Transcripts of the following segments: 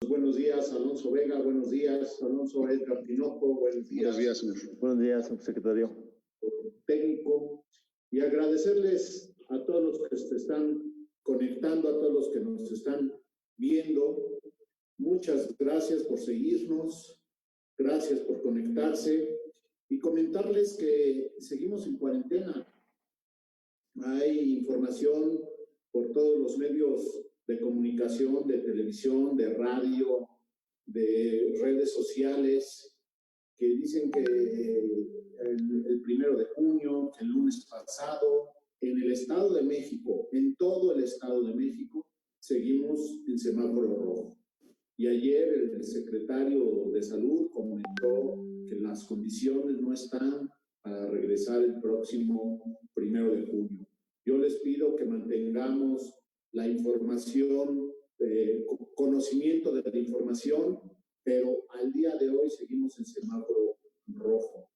Buenos días, Alonso Vega. Buenos días, Alonso. Edgar Tinoco. Buenos días. Buenos días, señor. Buenos días, subsecretario. Técnico. Y agradecerles a todos los que se están conectando, a todos los que nos están viendo. Muchas gracias por seguirnos. Gracias por conectarse. Y comentarles que seguimos en cuarentena. Hay información por todos los medios de comunicación, de televisión, de radio, de redes sociales, que dicen que el 1 de junio, el lunes pasado, en el Estado de México, en todo el Estado de México, seguimos en semáforo rojo. Y ayer el secretario de Salud comentó que las condiciones no están para regresar el próximo 1 de junio. Yo les pido que mantengamos la información, conocimiento de la información, pero al día de hoy seguimos en semáforo rojo.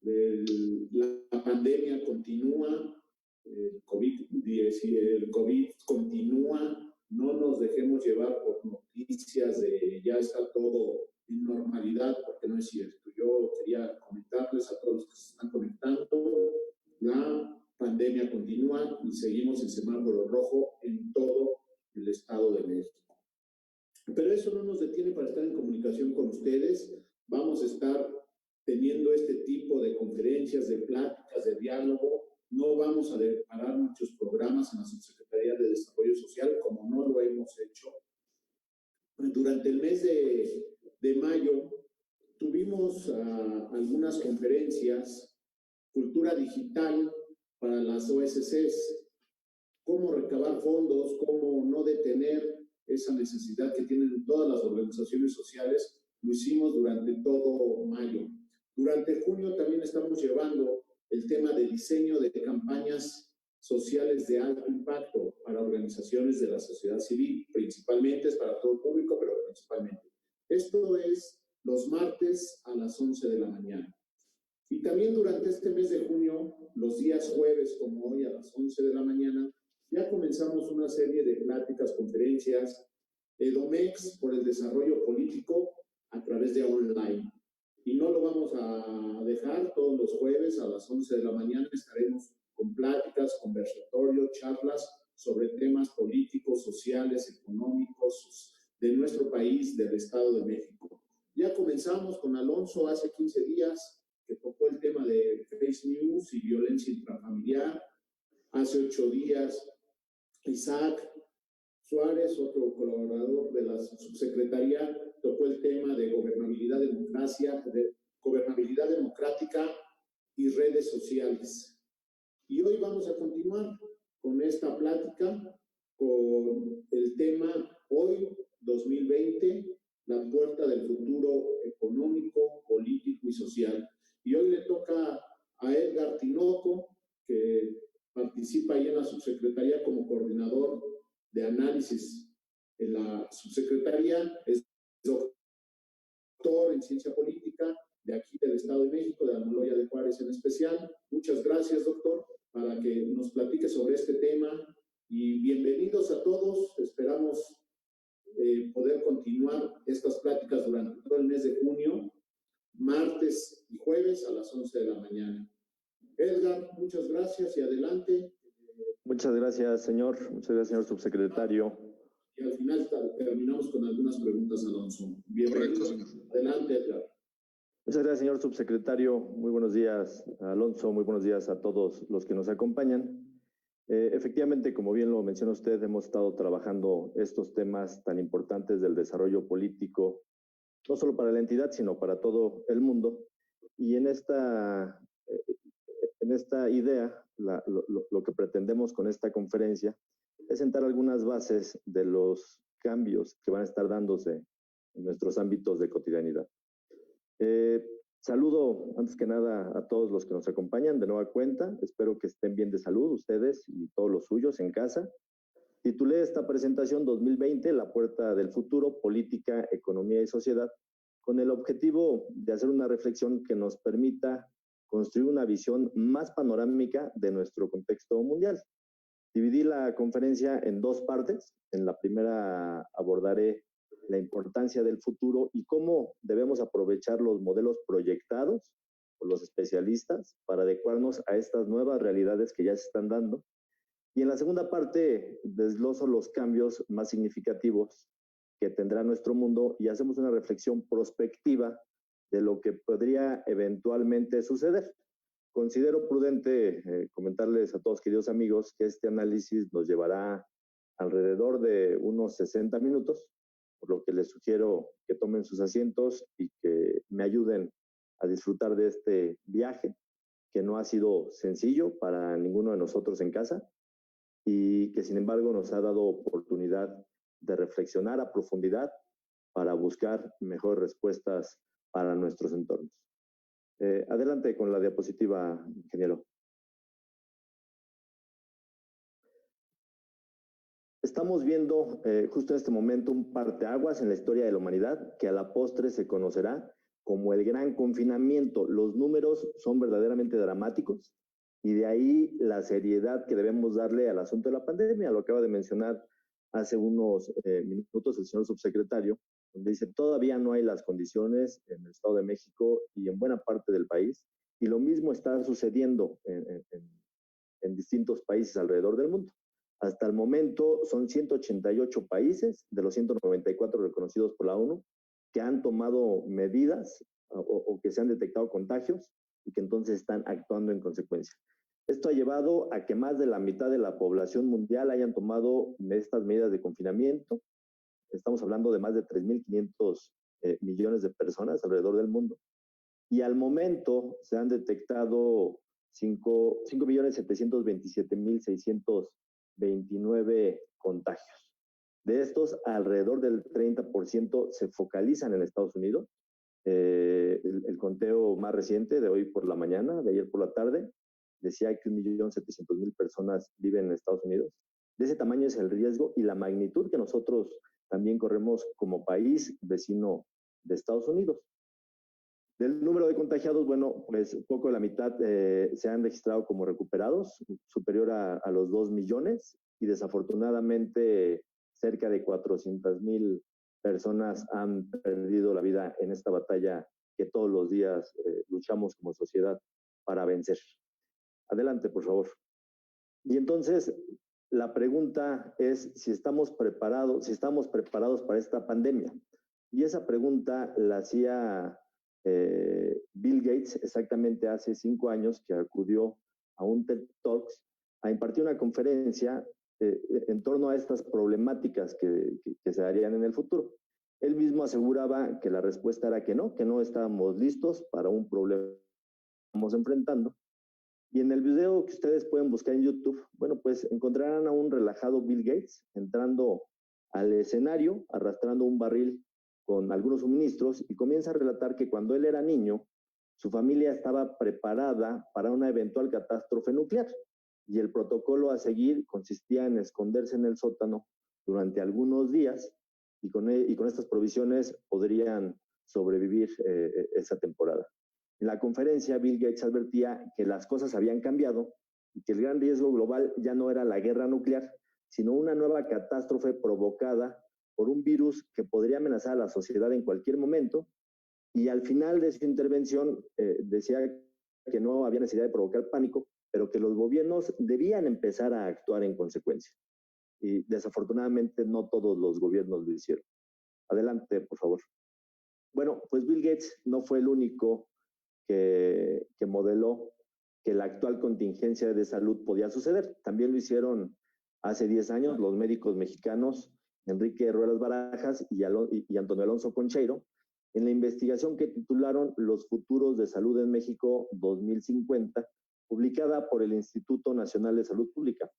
La pandemia continúa, el COVID continúa, no nos dejemos llevar por noticias de ya está todo en normalidad, porque no es cierto. Yo quería comentarles a todos los que se están conectando, la pandemia continúa y seguimos en semáforo rojo en todo el Estado de México. Pero eso no nos detiene para estar en comunicación con ustedes. Vamos a estar teniendo este tipo de conferencias, de pláticas, de diálogo. No vamos a parar muchos programas en la Subsecretaría de Desarrollo Social, como no lo hemos hecho. Durante el mes de mayo tuvimos algunas conferencias, cultura digital para las OSCs, cómo recabar fondos, cómo no detener esa necesidad que tienen todas las organizaciones sociales. Lo hicimos durante todo mayo. Durante junio también estamos llevando el tema de diseño de campañas sociales de alto impacto para organizaciones de la sociedad civil, principalmente, es para todo público, pero principalmente. Esto es los martes a las 11 de la mañana. Y también durante este mes de junio, los días jueves como hoy a las 11 de la mañana, ya comenzamos una serie de pláticas, conferencias, EDOMEX por el desarrollo político a través de online. Y no lo vamos a dejar, todos los jueves a las 11 de la mañana estaremos con pláticas, conversatorios, charlas sobre temas políticos, sociales, económicos de nuestro país, del Estado de México. Ya comenzamos con Alonso hace 15 días, que tocó el tema de fake news y violencia intrafamiliar. Hace 8 días, Isaac Suárez, otro colaborador de la subsecretaría, tocó el tema de gobernabilidad democrática y redes sociales. Y hoy vamos a continuar con esta plática, con el tema hoy, 2020, la puerta del futuro económico, político y social. Y hoy le toca a Edgar Tinoco, que participa ahí en la subsecretaría como coordinador de análisis en la subsecretaría, es doctor en ciencia política de aquí del Estado de México, de Almoloya de Juárez en especial. Muchas gracias, doctor, para que nos platique sobre este tema y bienvenidos a todos. Esperamos poder continuar estas pláticas durante todo el mes de junio, martes y jueves a las 11 de la mañana. Edgar, muchas gracias y adelante. Muchas gracias, señor. Muchas gracias, señor subsecretario. Y al final terminamos con algunas preguntas, Alonso. Bienvenido. Correcto, señor. Adelante, Edgar. Muchas gracias, señor subsecretario. Muy buenos días, Alonso. Muy buenos días a todos los que nos acompañan. Efectivamente, como bien lo menciona usted, hemos estado trabajando estos temas tan importantes del desarrollo político, no solo para la entidad, sino para todo el mundo. Y en esta idea, lo que pretendemos con esta conferencia es sentar algunas bases de los cambios que van a estar dándose en nuestros ámbitos de cotidianidad. Saludo antes que nada a todos los que nos acompañan de nueva cuenta. Espero que estén bien de salud ustedes y todos los suyos en casa. Titulé esta presentación 2020, La Puerta del Futuro, Política, Economía y Sociedad, con el objetivo de hacer una reflexión que nos permita construir una visión más panorámica de nuestro contexto mundial. Dividí la conferencia en 2 partes. En la primera abordaré la importancia del futuro y cómo debemos aprovechar los modelos proyectados por los especialistas para adecuarnos a estas nuevas realidades que ya se están dando. Y en la segunda parte desgloso los cambios más significativos que tendrá nuestro mundo y hacemos una reflexión prospectiva de lo que podría eventualmente suceder. Considero prudente comentarles a todos, queridos amigos, que este análisis nos llevará alrededor de unos 60 minutos, por lo que les sugiero que tomen sus asientos y que me ayuden a disfrutar de este viaje, que no ha sido sencillo para ninguno de nosotros en casa y que sin embargo nos ha dado oportunidad de reflexionar a profundidad para buscar mejores respuestas para nuestros entornos. Adelante con la diapositiva, ingeniero. Estamos viendo justo en este momento un parteaguas en la historia de la humanidad que a la postre se conocerá como el gran confinamiento. Los números son verdaderamente dramáticos y de ahí la seriedad que debemos darle al asunto de la pandemia. Lo acaba de mencionar hace unos minutos el señor subsecretario, donde dice todavía no hay las condiciones en el Estado de México y en buena parte del país, y lo mismo está sucediendo en distintos países alrededor del mundo. Hasta el momento son 188 países de los 194 reconocidos por la ONU que han tomado medidas o que se han detectado contagios y que entonces están actuando en consecuencia. Esto ha llevado a que más de la mitad de la población mundial hayan tomado estas medidas de confinamiento. Estamos hablando de más de 3.500 millones de personas alrededor del mundo. Y al momento se han detectado 5.727.629 contagios. De estos, alrededor del 30% se focalizan en Estados Unidos. El conteo más reciente de hoy por la mañana, de ayer por la tarde, decía que 1.700.000 personas viven en Estados Unidos. De ese tamaño es el riesgo y la magnitud que nosotros también corremos como país vecino de Estados Unidos. Del número de contagiados, bueno, pues poco de la mitad se han registrado como recuperados, superior a los 2 millones, y desafortunadamente cerca de 400.000 personas han perdido la vida en esta batalla que todos los días luchamos como sociedad para vencer. Adelante, por favor. Y entonces, la pregunta es si estamos preparados para esta pandemia. Y esa pregunta la hacía Bill Gates exactamente hace 5 años, que acudió a un TED Talks a impartir una conferencia en torno a estas problemáticas que se darían en el futuro. Él mismo aseguraba que la respuesta era que no estábamos listos para un problema que estamos enfrentando. Y en el video que ustedes pueden buscar en YouTube, bueno, pues encontrarán a un relajado Bill Gates entrando al escenario, arrastrando un barril con algunos suministros, y comienza a relatar que cuando él era niño, su familia estaba preparada para una eventual catástrofe nuclear, y el protocolo a seguir consistía en esconderse en el sótano durante algunos días, y con estas provisiones podrían sobrevivir esa temporada. En la conferencia, Bill Gates advertía que las cosas habían cambiado y que el gran riesgo global ya no era la guerra nuclear, sino una nueva catástrofe provocada por un virus que podría amenazar a la sociedad en cualquier momento. Y al final de su intervención decía que no había necesidad de provocar pánico, pero que los gobiernos debían empezar a actuar en consecuencia. Y desafortunadamente no todos los gobiernos lo hicieron. Adelante, por favor. Bueno, pues Bill Gates no fue el único que modeló que la actual contingencia de salud podía suceder. También lo hicieron hace 10 años los médicos mexicanos Enrique Ruelas Barajas y Antonio Alonso Concheiro, en la investigación que titularon Los futuros de salud en México 2050, publicada por el Instituto Nacional de Salud Pública.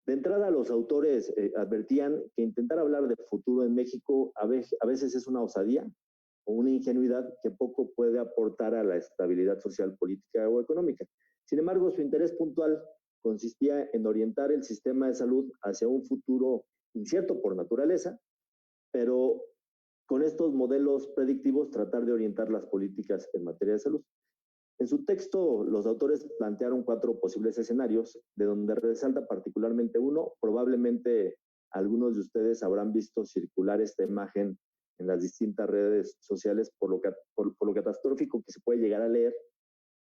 De entrada, los autores advertían que intentar hablar de futuro en México a veces es una osadía o una ingenuidad que poco puede aportar a la estabilidad social, política o económica. Sin embargo, su interés puntual consistía en orientar el sistema de salud hacia un futuro incierto por naturaleza, pero con estos modelos predictivos tratar de orientar las políticas en materia de salud. En su texto, los autores plantearon 4 posibles escenarios, de donde resalta particularmente uno, probablemente algunos de ustedes habrán visto circular esta imagen en las distintas redes sociales por lo catastrófico que se puede llegar a leer.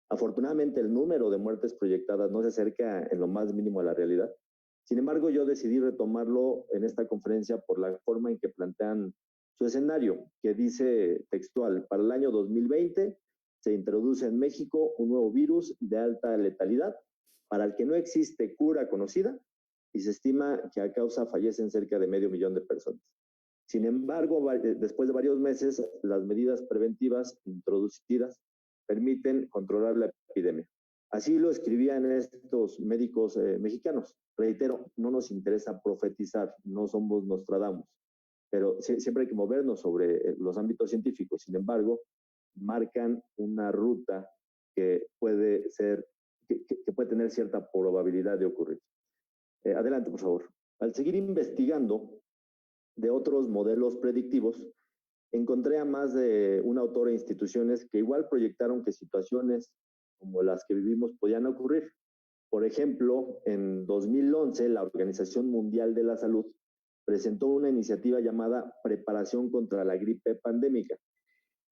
Afortunadamente, el número de muertes proyectadas no se acerca en lo más mínimo a la realidad. Sin embargo, yo decidí retomarlo en esta conferencia por la forma en que plantean su escenario, que dice textual: para el año 2020 se introduce en México un nuevo virus de alta letalidad para el que no existe cura conocida y se estima que a causa fallecen cerca de 500,000 de personas. Sin embargo, después de varios meses, las medidas preventivas introducidas permiten controlar la epidemia. Así lo escribían estos médicos mexicanos. Reitero, no nos interesa profetizar, no somos Nostradamus, pero siempre hay que movernos sobre los ámbitos científicos. Sin embargo, marcan una ruta que puede tener cierta probabilidad de ocurrir. Adelante, por favor. Al seguir investigando de otros modelos predictivos, encontré a más de un autor e instituciones que igual proyectaron que situaciones como las que vivimos podían ocurrir. Por ejemplo, en 2011, la Organización Mundial de la Salud presentó una iniciativa llamada Preparación contra la Gripe Pandémica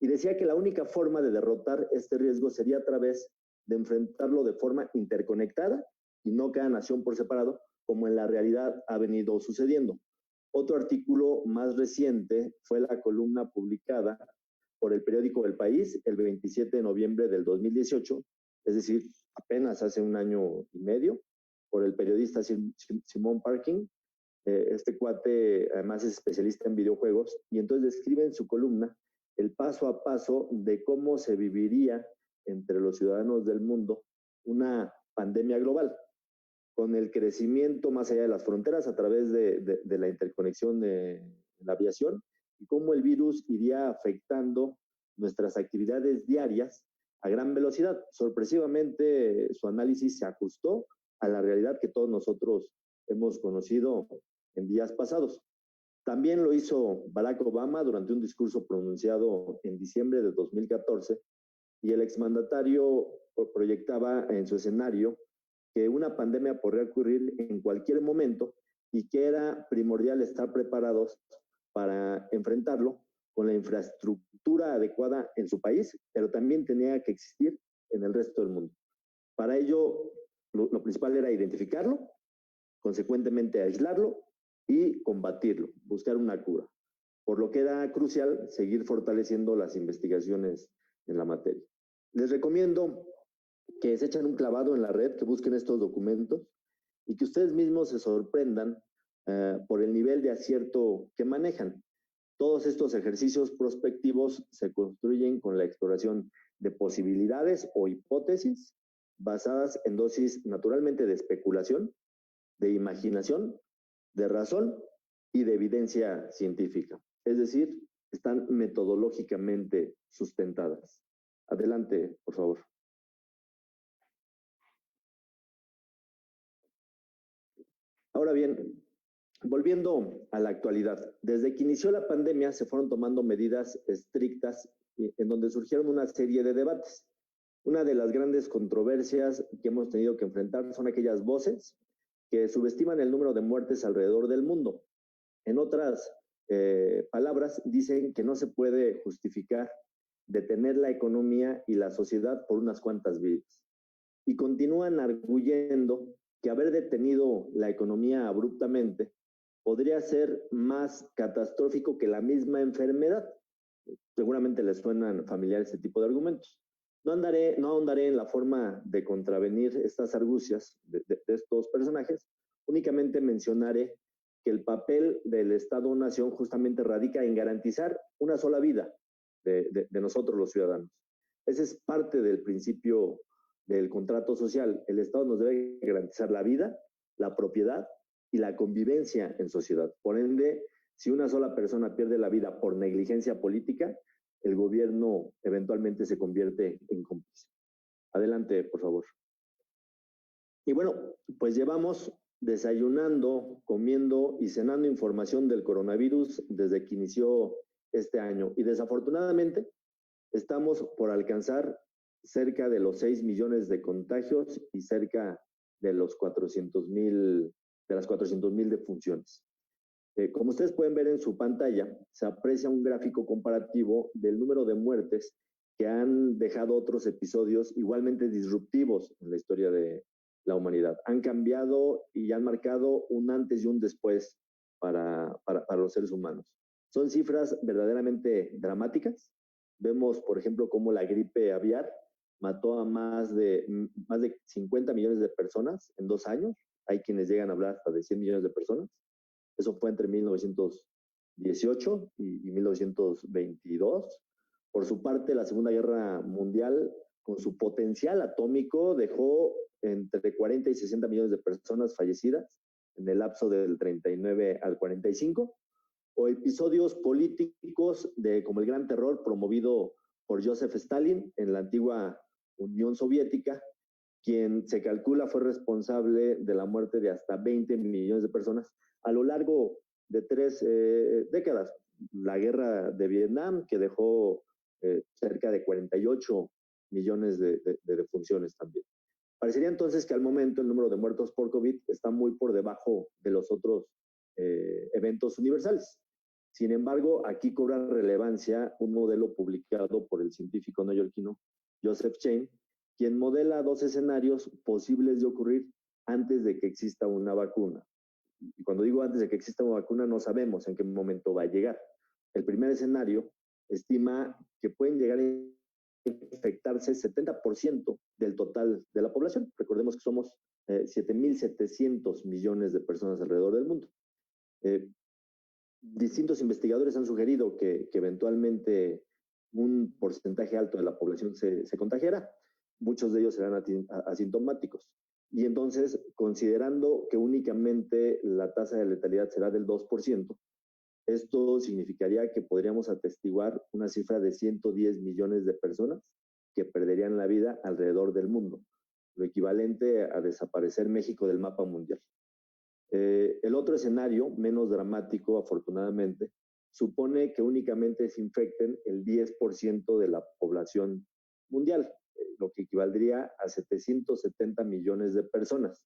y decía que la única forma de derrotar este riesgo sería a través de enfrentarlo de forma interconectada y no cada nación por separado, como en la realidad ha venido sucediendo. Otro artículo más reciente fue la columna publicada por el periódico El País el 27 de noviembre del 2018, es decir, apenas hace un año y medio, por el periodista Simón Parkin. Este cuate además es especialista en videojuegos y entonces describe en su columna el paso a paso de cómo se viviría entre los ciudadanos del mundo una pandemia global, con el crecimiento más allá de las fronteras a través de la interconexión de la aviación y cómo el virus iría afectando nuestras actividades diarias a gran velocidad. Sorpresivamente, su análisis se ajustó a la realidad que todos nosotros hemos conocido en días pasados. También lo hizo Barack Obama durante un discurso pronunciado en diciembre de 2014 y el exmandatario proyectaba en su escenario que una pandemia podría ocurrir en cualquier momento y que era primordial estar preparados para enfrentarlo con la infraestructura adecuada en su país, pero también tenía que existir en el resto del mundo. Para ello, lo principal era identificarlo, consecuentemente aislarlo y combatirlo, buscar una cura, por lo que era crucial seguir fortaleciendo las investigaciones en la materia. Les recomiendo que se echen un clavado en la red, que busquen estos documentos y que ustedes mismos se sorprendan por el nivel de acierto que manejan. Todos estos ejercicios prospectivos se construyen con la exploración de posibilidades o hipótesis basadas en dosis naturalmente de especulación, de imaginación, de razón y de evidencia científica. Es decir, están metodológicamente sustentadas. Adelante, por favor. Ahora bien, volviendo a la actualidad, desde que inició la pandemia se fueron tomando medidas estrictas en donde surgieron una serie de debates. Una de las grandes controversias que hemos tenido que enfrentar son aquellas voces que subestiman el número de muertes alrededor del mundo. En otras palabras, dicen que no se puede justificar detener la economía y la sociedad por unas cuantas vidas. Y continúan arguyendo que haber detenido la economía abruptamente podría ser más catastrófico que la misma enfermedad. Seguramente les suenan familiares ese tipo de argumentos. No ahondaré en la forma de contravenir estas argucias de estos personajes, únicamente mencionaré que el papel del Estado-Nación justamente radica en garantizar una sola vida de nosotros los ciudadanos. Ese es parte del principio del contrato social. El Estado nos debe garantizar la vida, la propiedad y la convivencia en sociedad. Por ende, si una sola persona pierde la vida por negligencia política, el gobierno eventualmente se convierte en cómplice. Adelante, por favor. Y bueno, pues llevamos desayunando, comiendo y cenando información del coronavirus desde que inició este año. Y desafortunadamente, estamos por alcanzar cerca de los 6 millones de contagios y cerca de los 400,000 defunciones. Como ustedes pueden ver en su pantalla, se aprecia un gráfico comparativo del número de muertes que han dejado otros episodios igualmente disruptivos en la historia de la humanidad. Han cambiado y han marcado un antes y un después para los seres humanos. Son cifras verdaderamente dramáticas. Vemos, por ejemplo, cómo la gripe aviar mató a más de 50 millones de personas en 2 años. Hay quienes llegan a hablar hasta de 100 millones de personas. Eso fue entre 1918 y 1922. Por su parte, la Segunda Guerra Mundial, con su potencial atómico, dejó entre 40 y 60 millones de personas fallecidas en el lapso del 39 al 45, o episodios políticos como el Gran Terror promovido por Joseph Stalin en la antigua Unión Soviética, quien se calcula fue responsable de la muerte de hasta 20 millones de personas a lo largo de 3 décadas. La guerra de Vietnam, que dejó cerca de 48 millones de defunciones también. Parecería entonces que al momento el número de muertos por COVID está muy por debajo de los otros eventos universales. Sin embargo, aquí cobra relevancia un modelo publicado por el científico neoyorquino Joseph Chang, quien modela 2 escenarios posibles de ocurrir antes de que exista una vacuna. Y cuando digo antes de que exista una vacuna, no sabemos en qué momento va a llegar. El primer escenario estima que pueden llegar a infectarse 70% del total de la población. Recordemos que somos 7.700 millones de personas alrededor del mundo. Distintos investigadores han sugerido que eventualmente un porcentaje alto de la población se contagiará. Muchos de ellos serán asintomáticos. Y entonces, considerando que únicamente la tasa de letalidad será del 2%, esto significaría que podríamos atestiguar una cifra de 110 millones de personas que perderían la vida alrededor del mundo, lo equivalente a desaparecer México del mapa mundial. El otro escenario, menos dramático afortunadamente, supone que únicamente se infecten el 10% de la población mundial, lo que equivaldría a 770 millones de personas.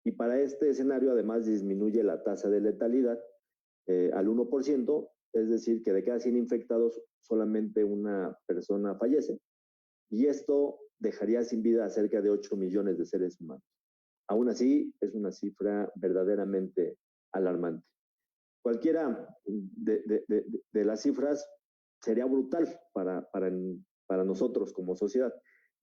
Y para este escenario además disminuye la tasa de letalidad al 1%, es decir, que de cada 100 infectados solamente una persona fallece, y esto dejaría sin vida a cerca de 8 millones de seres humanos. Aún así, es una cifra verdaderamente alarmante. Cualquiera de las cifras sería brutal para nosotros como sociedad.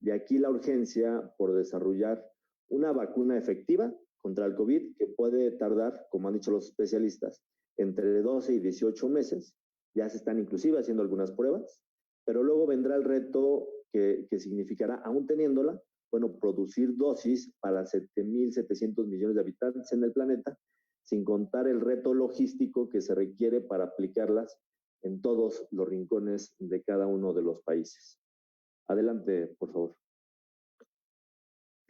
De aquí la urgencia por desarrollar una vacuna efectiva contra el COVID que puede tardar, como han dicho los especialistas, entre 12 y 18 meses. Ya se están inclusive haciendo algunas pruebas, pero luego vendrá el reto que significará, aún teniéndola, bueno, producir dosis para 7.700 millones de habitantes en el planeta, sin contar el reto logístico que se requiere para aplicarlas en todos los rincones de cada uno de los países. Adelante, por favor.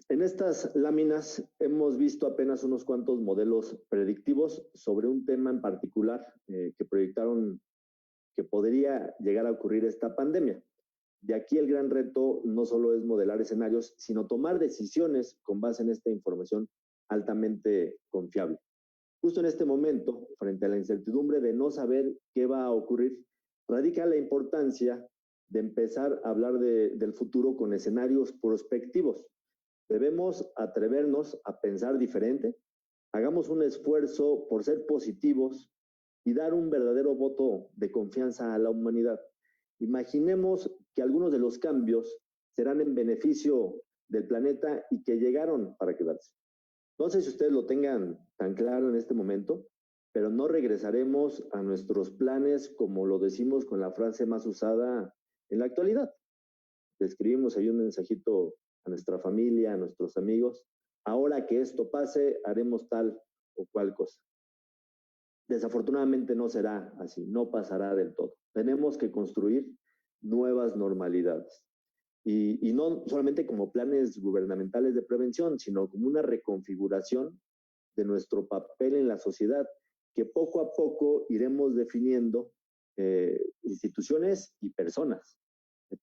En estas láminas hemos visto apenas unos cuantos modelos predictivos sobre un tema en particular que proyectaron que podría llegar a ocurrir esta pandemia. De aquí el gran reto no solo es modelar escenarios, sino tomar decisiones con base en esta información altamente confiable. Justo en este momento, frente a la incertidumbre de no saber qué va a ocurrir, radica la importancia de empezar a hablar del futuro con escenarios prospectivos. Debemos atrevernos a pensar diferente, hagamos un esfuerzo por ser positivos y dar un verdadero voto de confianza a la humanidad. Imaginemos que algunos de los cambios serán en beneficio del planeta y que llegaron para quedarse. No sé si ustedes lo tengan tan claro en este momento, pero no regresaremos a nuestros planes como lo decimos con la frase más usada en la actualidad. Le escribimos ahí un mensajito a nuestra familia, a nuestros amigos. Ahora que esto pase, haremos tal o cual cosa. Desafortunadamente no será así, no pasará del todo. Tenemos que construir nuevas normalidades. Y no solamente como planes gubernamentales de prevención, sino como una reconfiguración de nuestro papel en la sociedad, que poco a poco iremos definiendo instituciones y personas.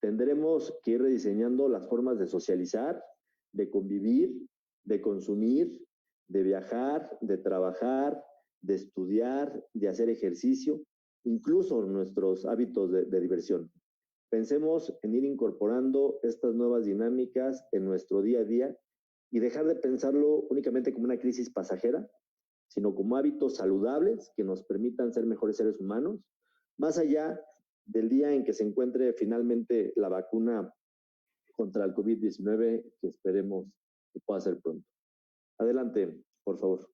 Tendremos que ir rediseñando las formas de socializar, de convivir, de consumir, de viajar, de trabajar, de estudiar, de hacer ejercicio, incluso nuestros hábitos de diversión. Pensemos en ir incorporando estas nuevas dinámicas en nuestro día a día y dejar de pensarlo únicamente como una crisis pasajera, sino como hábitos saludables que nos permitan ser mejores seres humanos, más allá del día en que se encuentre finalmente la vacuna contra el COVID-19, que esperemos que pueda ser pronto. Adelante, por favor.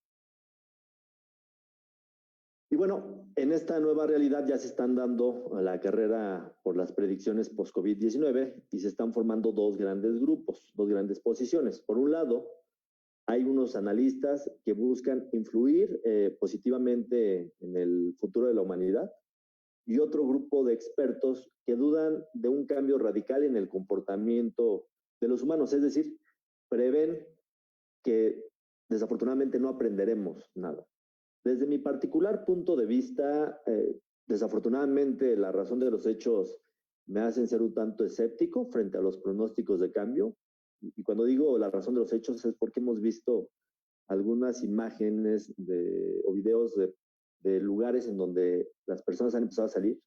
Y bueno, en esta nueva realidad ya se están dando a la carrera por las predicciones post-COVID-19 y se están formando dos grandes grupos, dos grandes posiciones. Por un lado, hay unos analistas que buscan influir positivamente en el futuro de la humanidad y otro grupo de expertos que dudan de un cambio radical en el comportamiento de los humanos, es decir, prevén que desafortunadamente no aprenderemos nada. Desde mi particular punto de vista, desafortunadamente la razón de los hechos me hacen ser un tanto escéptico frente a los pronósticos de cambio. Y cuando digo la razón de los hechos es porque hemos visto algunas imágenes o videos de lugares en donde las personas han empezado a salir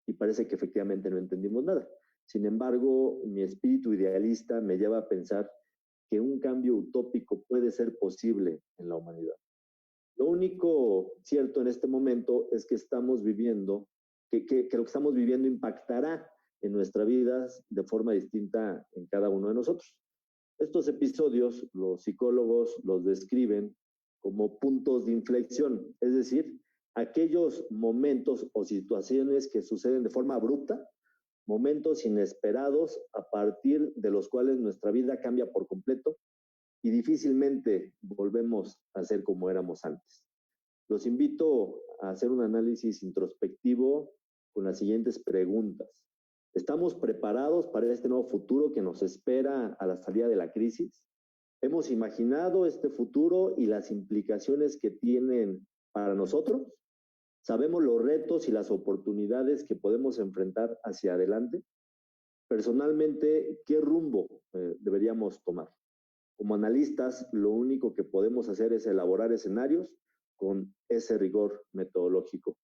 y parece que efectivamente no entendimos nada. Sin embargo, mi espíritu idealista me lleva a pensar que un cambio utópico puede ser posible en la humanidad. Lo único cierto en este momento es que estamos viviendo, que lo que estamos viviendo impactará en nuestras vidas de forma distinta en cada uno de nosotros. Estos episodios, los psicólogos los describen como puntos de inflexión, es decir, aquellos momentos o situaciones que suceden de forma abrupta, momentos inesperados a partir de los cuales nuestra vida cambia por completo y difícilmente volvemos a ser como éramos antes. Los invito a hacer un análisis introspectivo con las siguientes preguntas. ¿Estamos preparados para este nuevo futuro que nos espera a la salida de la crisis? ¿Hemos imaginado este futuro y las implicaciones que tienen para nosotros? ¿Sabemos los retos y las oportunidades que podemos enfrentar hacia adelante? Personalmente, ¿qué rumbo deberíamos tomar? Como analistas, lo único que podemos hacer es elaborar escenarios con ese rigor metodológico.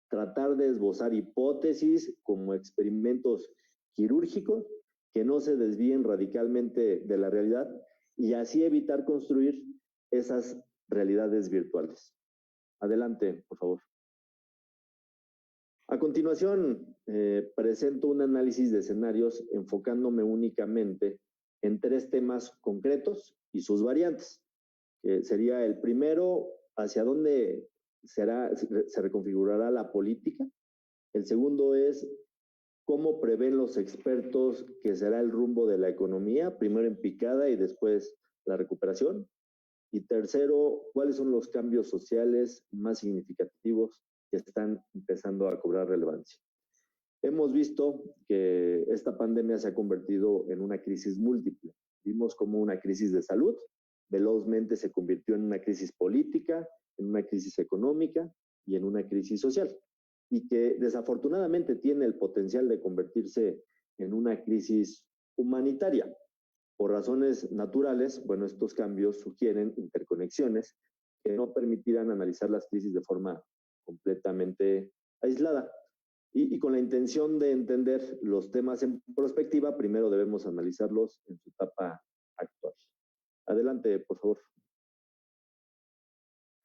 Tratar de esbozar hipótesis como experimentos quirúrgicos que no se desvíen radicalmente de la realidad y así evitar construir esas realidades virtuales. Adelante, por favor. A continuación, presento un análisis de escenarios enfocándome únicamente en tres temas concretos y sus variantes. Sería el primero, hacia dónde se reconfigurará la política. El segundo es cómo prevén los expertos que será el rumbo de la economía, primero en picada y después la recuperación. Y tercero, cuáles son los cambios sociales más significativos que están empezando a cobrar relevancia. Hemos visto que esta pandemia se ha convertido en una crisis múltiple. Vimos como una crisis de salud velozmente se convirtió en una crisis política, en una crisis económica y en una crisis social, y que desafortunadamente tiene el potencial de convertirse en una crisis humanitaria. Por razones naturales, bueno, estos cambios sugieren interconexiones que no permitirán analizar las crisis de forma completamente aislada. Y con la intención de entender los temas en perspectiva, primero debemos analizarlos en su etapa actual. Adelante, por favor.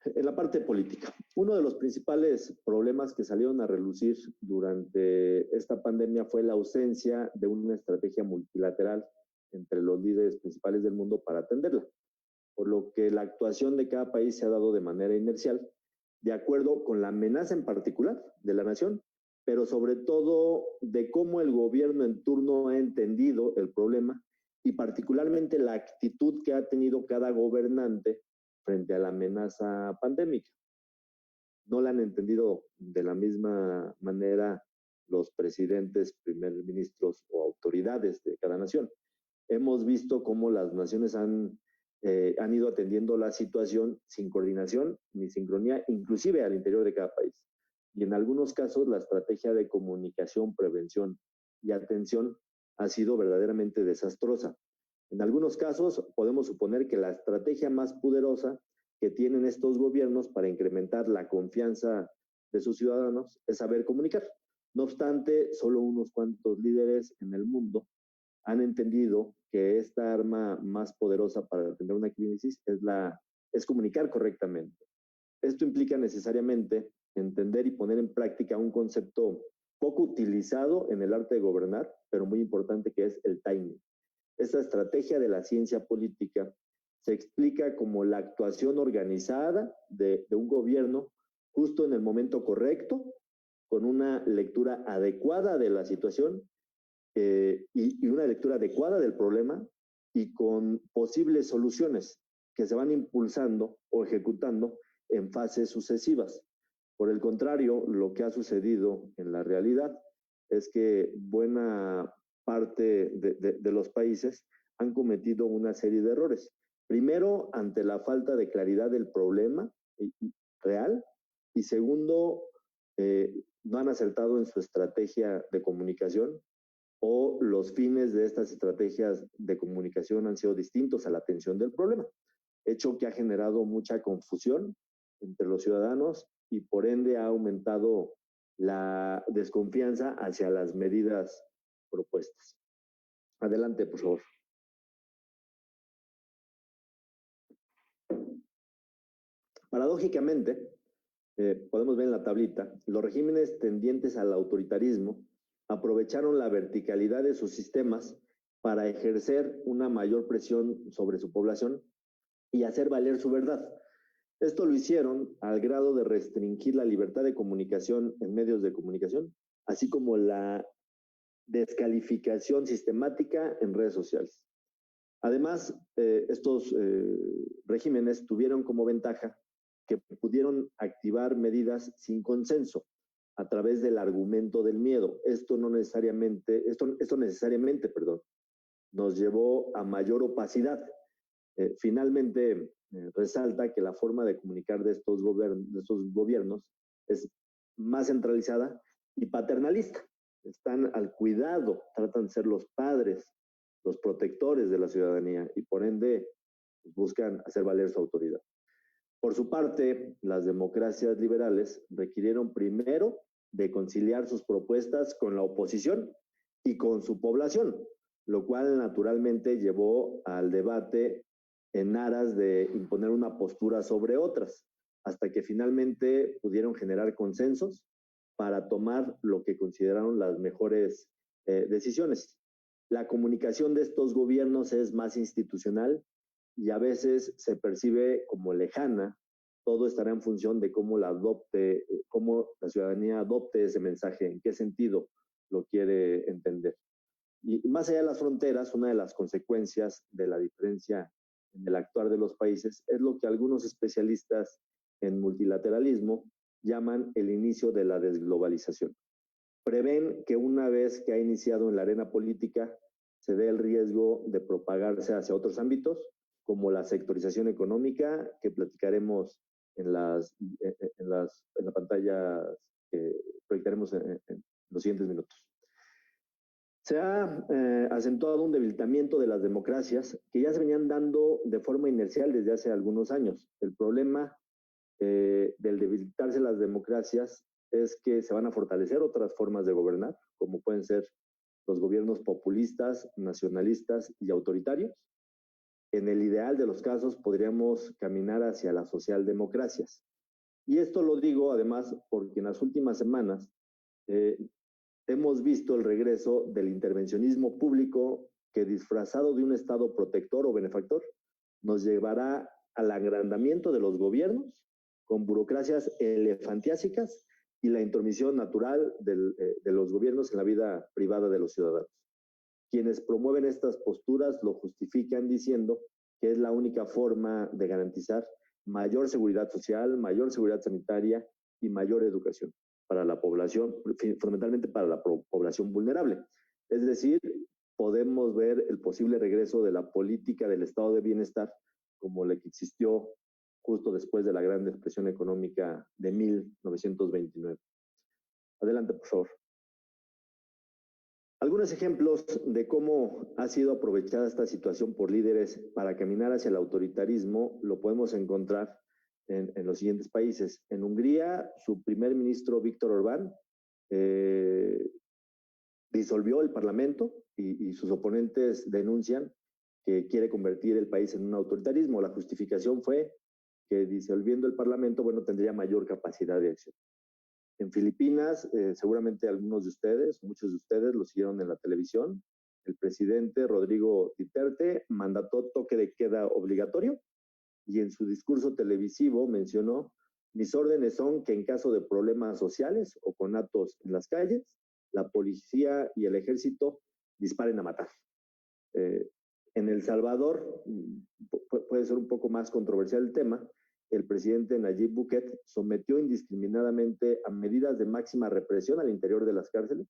En la parte política, uno de los principales problemas que salieron a relucir durante esta pandemia fue la ausencia de una estrategia multilateral entre los líderes principales del mundo para atenderla, por lo que la actuación de cada país se ha dado de manera inercial, de acuerdo con la amenaza en particular de la nación, pero sobre todo de cómo el gobierno en turno ha entendido el problema y particularmente la actitud que ha tenido cada gobernante frente a la amenaza pandémica. No la han entendido de la misma manera los presidentes, primeros ministros o autoridades de cada nación. Hemos visto cómo las naciones han ido atendiendo la situación sin coordinación ni sincronía, inclusive al interior de cada país. Y en algunos casos la estrategia de comunicación, prevención y atención ha sido verdaderamente desastrosa. En algunos casos podemos suponer que la estrategia más poderosa que tienen estos gobiernos para incrementar la confianza de sus ciudadanos es saber comunicar. No obstante, solo unos cuantos líderes en el mundo han entendido que esta arma más poderosa para atender una crisis es comunicar correctamente. Esto implica necesariamente entender y poner en práctica un concepto poco utilizado en el arte de gobernar, pero muy importante, que es el timing. Esta estrategia de la ciencia política se explica como la actuación organizada de un gobierno justo en el momento correcto, con una lectura adecuada de la situación y una lectura adecuada del problema y con posibles soluciones que se van impulsando o ejecutando en fases sucesivas. Por el contrario, lo que ha sucedido en la realidad es que buena parte de los países han cometido una serie de errores. Primero, ante la falta de claridad del problema real, y segundo, no han acertado en su estrategia de comunicación, o los fines de estas estrategias de comunicación han sido distintos a la atención del problema, hecho que ha generado mucha confusión entre los ciudadanos y por ende ha aumentado la desconfianza hacia las medidas propuestas. Adelante, por favor. Paradójicamente, podemos ver en la tablita, los regímenes tendientes al autoritarismo aprovecharon la verticalidad de sus sistemas para ejercer una mayor presión sobre su población y hacer valer su verdad. Esto lo hicieron al grado de restringir la libertad de comunicación en medios de comunicación, así como la descalificación sistemática en redes sociales. Además, estos regímenes tuvieron como ventaja que pudieron activar medidas sin consenso a través del argumento del miedo. Esto necesariamente nos llevó a mayor opacidad. Finalmente, resalta que la forma de comunicar de estos gobiernos es más centralizada y paternalista. Están al cuidado, tratan de ser los padres, los protectores de la ciudadanía y por ende buscan hacer valer su autoridad. Por su parte, las democracias liberales requirieron primero de conciliar sus propuestas con la oposición y con su población, lo cual naturalmente llevó al debate en aras de imponer una postura sobre otras, hasta que finalmente pudieron generar consensos para tomar lo que consideraron las mejores decisiones. La comunicación de estos gobiernos es más institucional y a veces se percibe como lejana. Todo estará en función de cómo la ciudadanía adopte ese mensaje, en qué sentido lo quiere entender. Y más allá de las fronteras, una de las consecuencias de la diferencia en el actuar de los países es lo que algunos especialistas en multilateralismo llaman el inicio de la desglobalización. Prevén que una vez que ha iniciado en la arena política, se dé el riesgo de propagarse hacia otros ámbitos, como la sectorización económica, que platicaremos en la pantalla que proyectaremos en los siguientes minutos. Se ha acentuado un debilitamiento de las democracias que ya se venían dando de forma inercial desde hace algunos años. El problema del debilitarse las democracias es que se van a fortalecer otras formas de gobernar, como pueden ser los gobiernos populistas, nacionalistas y autoritarios. En el ideal de los casos podríamos caminar hacia las socialdemocracias. Y esto lo digo además porque en las últimas semanas hemos visto el regreso del intervencionismo público que, disfrazado de un Estado protector o benefactor, nos llevará al agrandamiento de los gobiernos con burocracias elefantiásicas y la intromisión natural de los gobiernos en la vida privada de los ciudadanos. Quienes promueven estas posturas lo justifican diciendo que es la única forma de garantizar mayor seguridad social, mayor seguridad sanitaria y mayor educación para la población, fundamentalmente para la población vulnerable. Es decir, podemos ver el posible regreso de la política del estado de bienestar como la que existió justo después de la Gran Depresión Económica de 1929. Adelante, por favor. Algunos ejemplos de cómo ha sido aprovechada esta situación por líderes para caminar hacia el autoritarismo lo podemos encontrar en los siguientes países. En Hungría, su primer ministro Víctor Orbán disolvió el Parlamento y sus oponentes denuncian que quiere convertir el país en un autoritarismo. La justificación fue que disolviendo el Parlamento, bueno, tendría mayor capacidad de acción. En Filipinas, seguramente algunos de ustedes, muchos de ustedes lo siguieron en la televisión, el presidente Rodrigo Duterte mandató toque de queda obligatorio y en su discurso televisivo mencionó: mis órdenes son que en caso de problemas sociales o con actos en las calles, la policía y el ejército disparen a matar. En El Salvador, puede ser un poco más controversial el tema, el presidente Nayib Bukele sometió indiscriminadamente a medidas de máxima represión al interior de las cárceles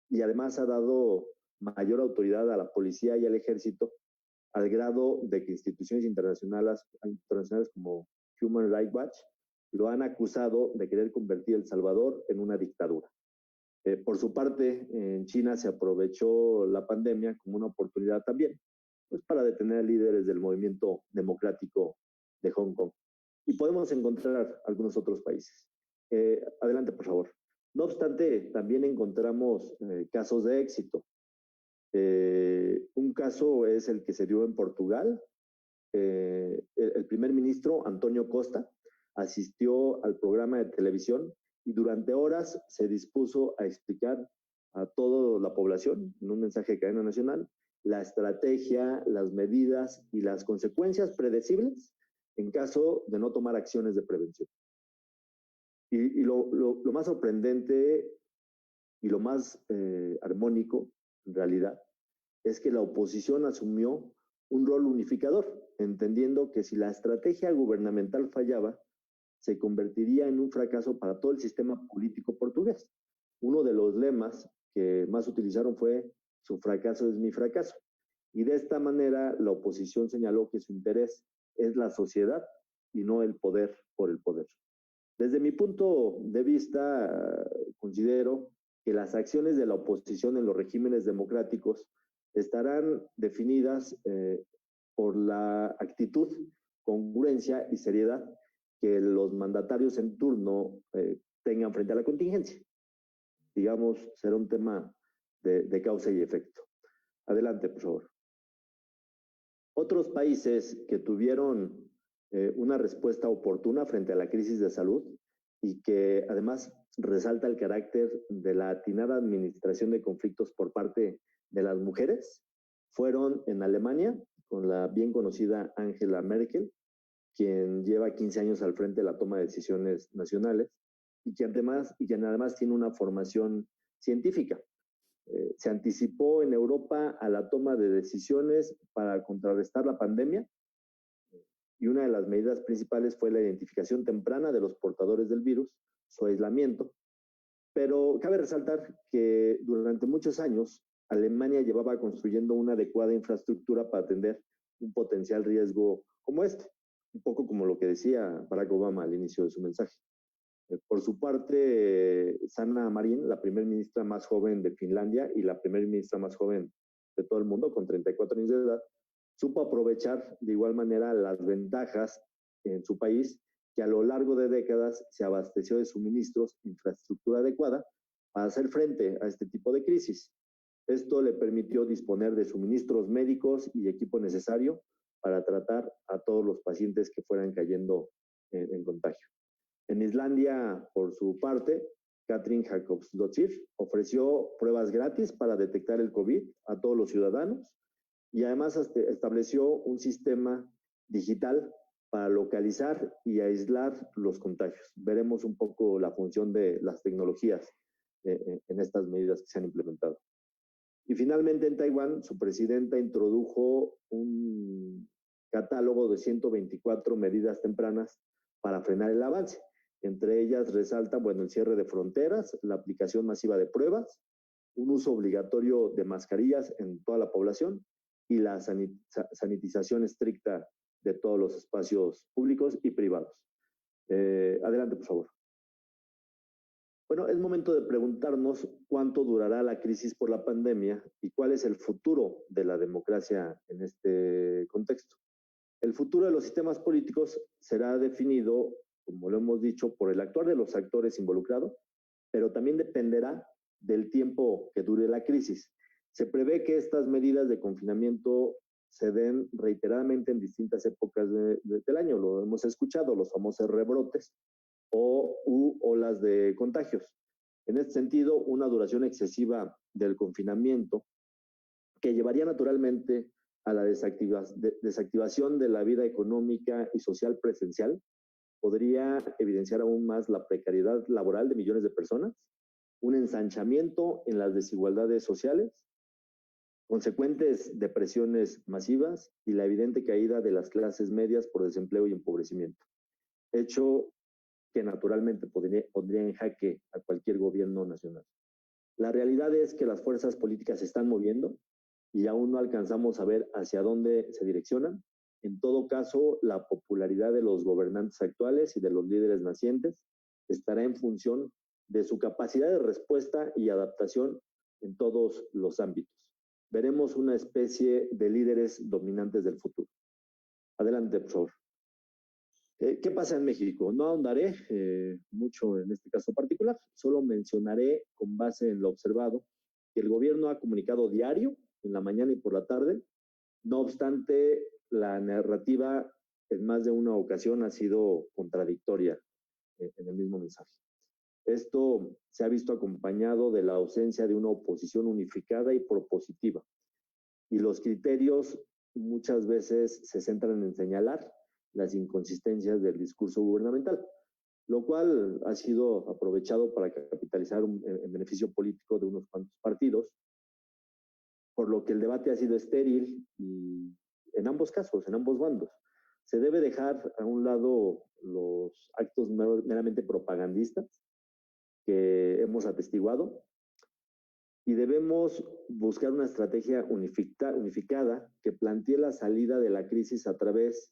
y además ha dado mayor autoridad a la policía y al ejército, al grado de que instituciones internacionales como Human Rights Watch lo han acusado de querer convertir El Salvador en una dictadura. Por su parte, en China se aprovechó la pandemia como una oportunidad también, pues para detener a líderes del movimiento democrático de Hong Kong. Y podemos encontrar algunos otros países. Adelante, por favor. No obstante, también encontramos casos de éxito. Un caso es el que se dio en Portugal. El primer ministro, Antonio Costa, asistió al programa de televisión y durante horas se dispuso a explicar a toda la población, en un mensaje de cadena nacional, la estrategia, las medidas y las consecuencias predecibles en caso de no tomar acciones de prevención. Y lo más sorprendente y lo más armónico, en realidad, es que la oposición asumió un rol unificador, entendiendo que si la estrategia gubernamental fallaba, se convertiría en un fracaso para todo el sistema político portugués. Uno de los lemas que más utilizaron fue: su fracaso es mi fracaso. Y de esta manera la oposición señaló que su interés es la sociedad y no el poder por el poder. Desde mi punto de vista, considero que las acciones de la oposición en los regímenes democráticos estarán definidas por la actitud, congruencia y seriedad que los mandatarios en turno tengan frente a la contingencia. Digamos, será un tema de causa y efecto. Adelante, por favor. Otros países que tuvieron una respuesta oportuna frente a la crisis de salud y que además resalta el carácter de la atinada administración de conflictos por parte de las mujeres fueron en Alemania, con la bien conocida Angela Merkel, quien lleva 15 años al frente de la toma de decisiones nacionales y quien además tiene una formación científica. Se anticipó en Europa a la toma de decisiones para contrarrestar la pandemia y una de las medidas principales fue la identificación temprana de los portadores del virus, su aislamiento. Pero cabe resaltar que durante muchos años Alemania llevaba construyendo una adecuada infraestructura para atender un potencial riesgo como este, un poco como lo que decía Barack Obama al inicio de su mensaje. Por su parte, Sanna Marin, la primer ministra más joven de Finlandia y la primer ministra más joven de todo el mundo, con 34 años de edad, supo aprovechar de igual manera las ventajas en su país, que a lo largo de décadas se abasteció de suministros, infraestructura adecuada para hacer frente a este tipo de crisis. Esto le permitió disponer de suministros médicos y equipo necesario para tratar a todos los pacientes que fueran cayendo en contagio. En Islandia, por su parte, Katrín Jakobsdóttir ofreció pruebas gratis para detectar el COVID a todos los ciudadanos y además estableció un sistema digital para localizar y aislar los contagios. Veremos un poco la función de las tecnologías en estas medidas que se han implementado. Y finalmente en Taiwán, su presidenta introdujo un catálogo de 124 medidas tempranas para frenar el avance. Entre ellas resaltan, el cierre de fronteras, la aplicación masiva de pruebas, un uso obligatorio de mascarillas en toda la población y la sanitización estricta de todos los espacios públicos y privados. Adelante, por favor. Bueno, es momento de preguntarnos cuánto durará la crisis por la pandemia y cuál es el futuro de la democracia en este contexto. El futuro de los sistemas políticos será definido, como lo hemos dicho, por el actuar de los actores involucrados, pero también dependerá del tiempo que dure la crisis. Se prevé que estas medidas de confinamiento se den reiteradamente en distintas épocas del año. Lo hemos escuchado, los famosos rebrotes o olas de contagios. En este sentido, una duración excesiva del confinamiento que llevaría naturalmente a la desactivación de la vida económica y social presencial podría evidenciar aún más la precariedad laboral de millones de personas, un ensanchamiento en las desigualdades sociales, consecuentes depresiones masivas y la evidente caída de las clases medias por desempleo y empobrecimiento, hecho que naturalmente pondría en jaque a cualquier gobierno nacional. La realidad es que las fuerzas políticas se están moviendo y aún no alcanzamos a ver hacia dónde se direccionan. En todo caso, la popularidad de los gobernantes actuales y de los líderes nacientes estará en función de su capacidad de respuesta y adaptación en todos los ámbitos. Veremos una especie de líderes dominantes del futuro. Adelante, por favor. ¿Qué pasa en México? No ahondaré mucho en este caso particular, solo mencionaré con base en lo observado que el gobierno ha comunicado diario, en la mañana y por la tarde. No obstante, la narrativa en más de una ocasión ha sido contradictoria en el mismo mensaje. Esto se ha visto acompañado de la ausencia de una oposición unificada y propositiva. Y los criterios muchas veces se centran en señalar las inconsistencias del discurso gubernamental, lo cual ha sido aprovechado para capitalizar en beneficio político de unos cuantos partidos, por lo que el debate ha sido estéril y en ambos casos, en ambos bandos. Se debe dejar a un lado los actos meramente propagandistas que hemos atestiguado y debemos buscar una estrategia unificada que plantee la salida de la crisis a través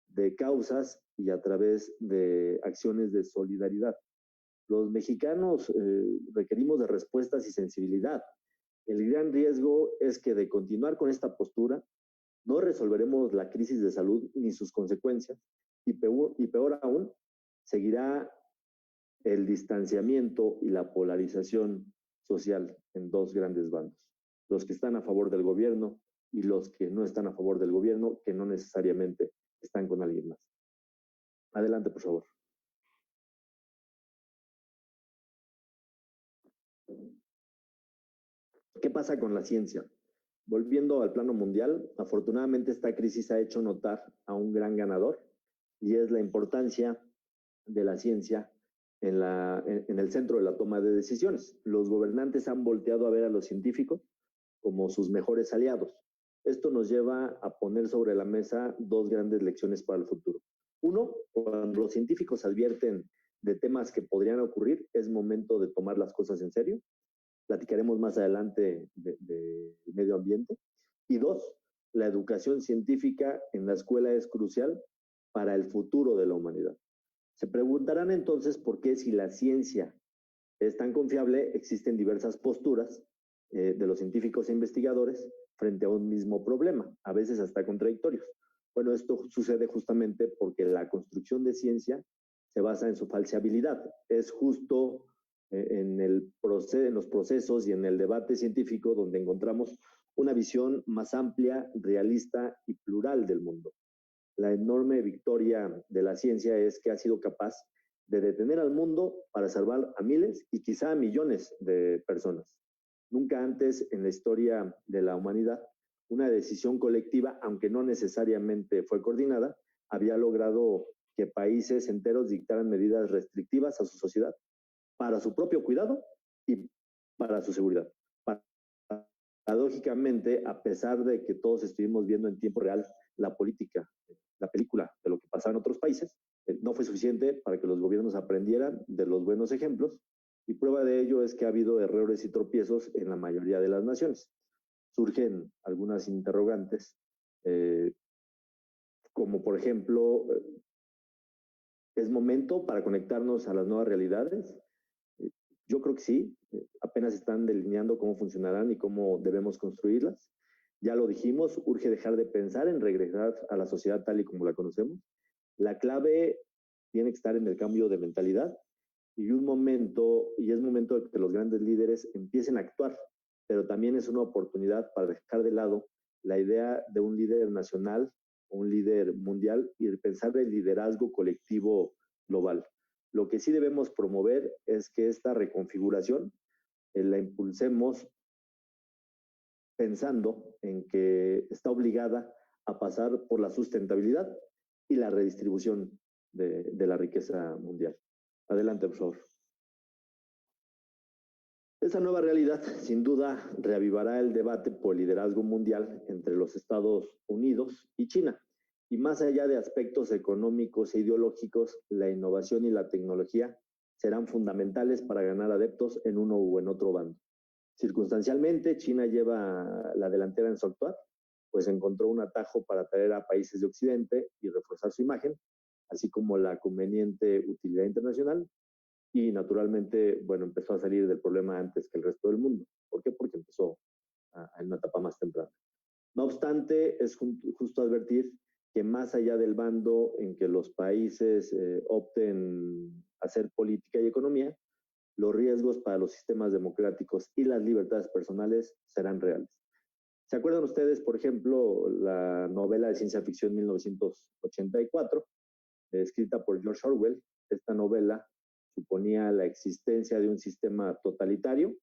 de causas y a través de acciones de solidaridad. Los mexicanos requerimos de respuestas y sensibilidad. El gran riesgo es que de continuar con esta postura no resolveremos la crisis de salud ni sus consecuencias y peor aún, seguirá el distanciamiento y la polarización social en dos grandes bandos. Los que están a favor del gobierno y los que no están a favor del gobierno, que no necesariamente están con alguien más. Adelante, por favor. ¿Qué pasa con la ciencia? Volviendo al plano mundial, afortunadamente esta crisis ha hecho notar a un gran ganador y es la importancia de la ciencia en el centro de la toma de decisiones. Los gobernantes han volteado a ver a los científicos como sus mejores aliados. Esto nos lleva a poner sobre la mesa dos grandes lecciones para el futuro. Uno, cuando los científicos advierten de temas que podrían ocurrir, es momento de tomar las cosas en serio. Platicaremos más adelante de medio ambiente. Y dos, la educación científica en la escuela es crucial para el futuro de la humanidad. Se preguntarán entonces por qué, si la ciencia es tan confiable, existen diversas posturas de los científicos e investigadores frente a un mismo problema, a veces hasta contradictorios. Bueno, esto sucede justamente porque la construcción de ciencia se basa en su falseabilidad. Es justo en los procesos y en el debate científico donde encontramos una visión más amplia, realista y plural del mundo. La enorme victoria de la ciencia es que ha sido capaz de detener al mundo para salvar a miles y quizá a millones de personas. Nunca antes en la historia de la humanidad, una decisión colectiva, aunque no necesariamente fue coordinada, había logrado que países enteros dictaran medidas restrictivas a su sociedad para su propio cuidado y para su seguridad. Paradójicamente, a pesar de que todos estuvimos viendo en tiempo real la política, la película de lo que pasaba en otros países, no fue suficiente para que los gobiernos aprendieran de los buenos ejemplos, y prueba de ello es que ha habido errores y tropiezos en la mayoría de las naciones. Surgen algunas interrogantes, como por ejemplo, ¿es momento para conectarnos a las nuevas realidades? Yo creo que sí, apenas están delineando cómo funcionarán y cómo debemos construirlas. Ya lo dijimos, urge dejar de pensar en regresar a la sociedad tal y como la conocemos. La clave tiene que estar en el cambio de mentalidad y es momento de que los grandes líderes empiecen a actuar, pero también es una oportunidad para dejar de lado la idea de un líder nacional o un líder mundial y pensar el liderazgo colectivo global. Lo que sí debemos promover es que esta reconfiguración la impulsemos pensando en que está obligada a pasar por la sustentabilidad y la redistribución de la riqueza mundial. Adelante, por favor. Esta nueva realidad, sin duda, reavivará el debate por el liderazgo mundial entre los Estados Unidos y China. Y más allá de aspectos económicos e ideológicos, la innovación y la tecnología serán fundamentales para ganar adeptos en uno u en otro bando. Circunstancialmente, China lleva la delantera en su actuar, pues encontró un atajo para atraer a países de Occidente y reforzar su imagen, así como la conveniente utilidad internacional y naturalmente, bueno, empezó a salir del problema antes que el resto del mundo. ¿Por qué? Porque empezó en una etapa más temprana. No obstante, es justo advertir que más allá del bando en que los países opten a hacer política y economía, los riesgos para los sistemas democráticos y las libertades personales serán reales. ¿Se acuerdan ustedes, por ejemplo, la novela de ciencia ficción 1984, escrita por George Orwell? Esta novela suponía la existencia de un sistema totalitario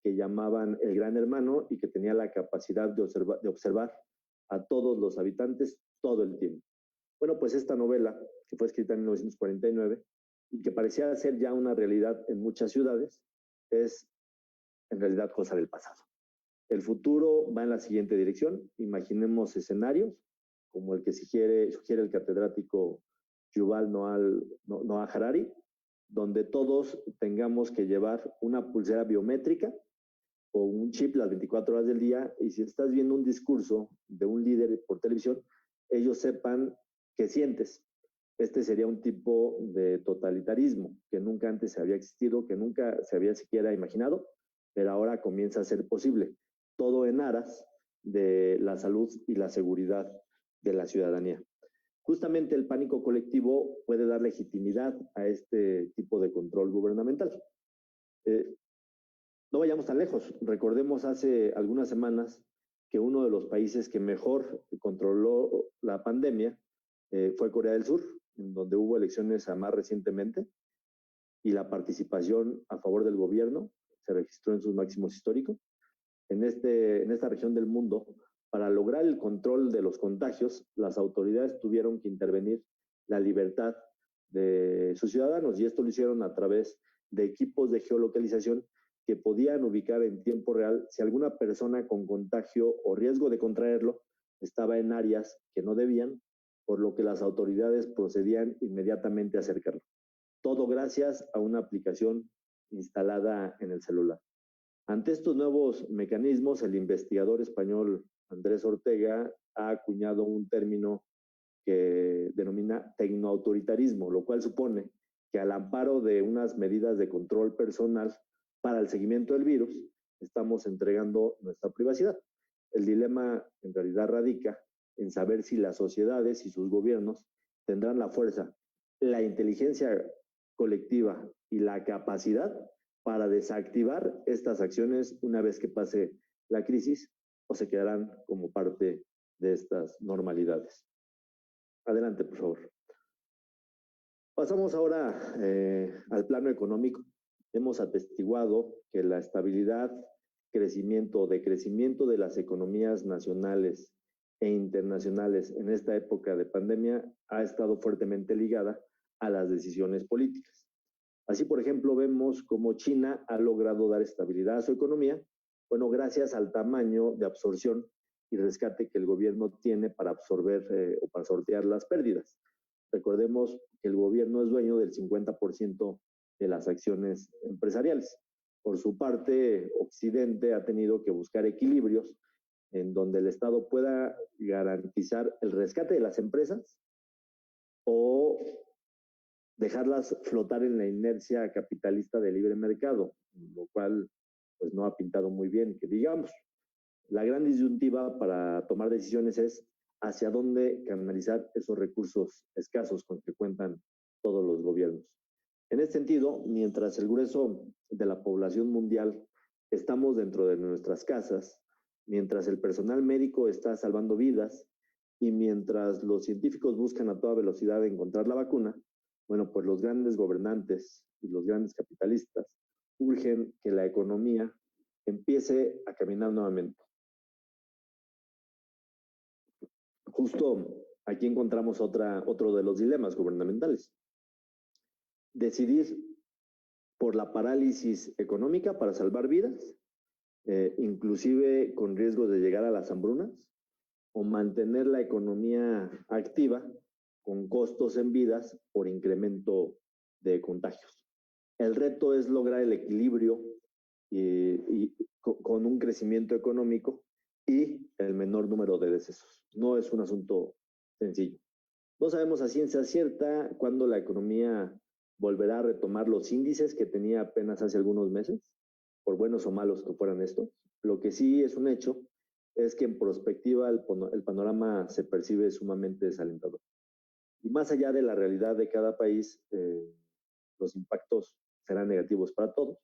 que llamaban el Gran Hermano y que tenía la capacidad de observar a todos los habitantes todo el tiempo. Bueno, pues esta novela, que fue escrita en 1949 y que parecía ser ya una realidad en muchas ciudades, es en realidad cosa del pasado. El futuro va en la siguiente dirección. Imaginemos escenarios como el que sugiere el catedrático Yuval Noah Harari, donde todos tengamos que llevar una pulsera biométrica o un chip las 24 horas del día, y si estás viendo un discurso de un líder por televisión, ellos sepan qué sientes. Este sería un tipo de totalitarismo que nunca antes había existido, que nunca se había siquiera imaginado, pero ahora comienza a ser posible. Todo en aras de la salud y la seguridad de la ciudadanía. Justamente el pánico colectivo puede dar legitimidad a este tipo de control gubernamental. No vayamos tan lejos. Recordemos hace algunas semanas que uno de los países que mejor controló la pandemia fue Corea del Sur, en donde hubo elecciones más recientemente y la participación a favor del gobierno se registró en sus máximos históricos. En esta región del mundo, para lograr el control de los contagios, las autoridades tuvieron que intervenir la libertad de sus ciudadanos, y esto lo hicieron a través de equipos de geolocalización que podían ubicar en tiempo real si alguna persona con contagio o riesgo de contraerlo estaba en áreas que no debían, por lo que las autoridades procedían inmediatamente a acercarlo. Todo gracias a una aplicación instalada en el celular. Ante estos nuevos mecanismos, el investigador español Andrés Ortega ha acuñado un término que denomina tecnoautoritarismo, lo cual supone que al amparo de unas medidas de control personal para el seguimiento del virus, estamos entregando nuestra privacidad. El dilema en realidad radica en saber si las sociedades y sus gobiernos tendrán la fuerza, la inteligencia colectiva y la capacidad para desactivar estas acciones una vez que pase la crisis, o se quedarán como parte de estas normalidades. Adelante, por favor. Pasamos ahora al plano económico. Hemos atestiguado que la estabilidad, crecimiento o decrecimiento de las economías nacionales e internacionales en esta época de pandemia ha estado fuertemente ligada a las decisiones políticas. Así, por ejemplo, vemos cómo China ha logrado dar estabilidad a su economía, bueno, gracias al tamaño de absorción y rescate que el gobierno tiene para absorber o para sortear las pérdidas. Recordemos que el gobierno es dueño del 50% de las acciones empresariales. Por su parte, Occidente ha tenido que buscar equilibrios en donde el Estado pueda garantizar el rescate de las empresas o dejarlas flotar en la inercia capitalista de libre mercado, lo cual pues no ha pintado muy bien, que digamos. La gran disyuntiva para tomar decisiones es hacia dónde canalizar esos recursos escasos con que cuentan todos los gobiernos. En este sentido, mientras el grueso de la población mundial estamos dentro de nuestras casas, mientras el personal médico está salvando vidas y mientras los científicos buscan a toda velocidad encontrar la vacuna, bueno, pues los grandes gobernantes y los grandes capitalistas urgen que la economía empiece a caminar nuevamente. Justo aquí encontramos otro de los dilemas gubernamentales. Decidir por la parálisis económica para salvar vidas, inclusive con riesgo de llegar a las hambrunas, o mantener la economía activa con costos en vidas por incremento de contagios. El reto es lograr el equilibrio y con un crecimiento económico y el menor número de decesos. No es un asunto sencillo. No sabemos a ciencia cierta cuándo la economía volverá a retomar los índices que tenía apenas hace algunos meses, por buenos o malos que fueran estos. Lo que sí es un hecho es que en prospectiva el panorama se percibe sumamente desalentador. Y más allá de la realidad de cada país, los impactos serán negativos para todos.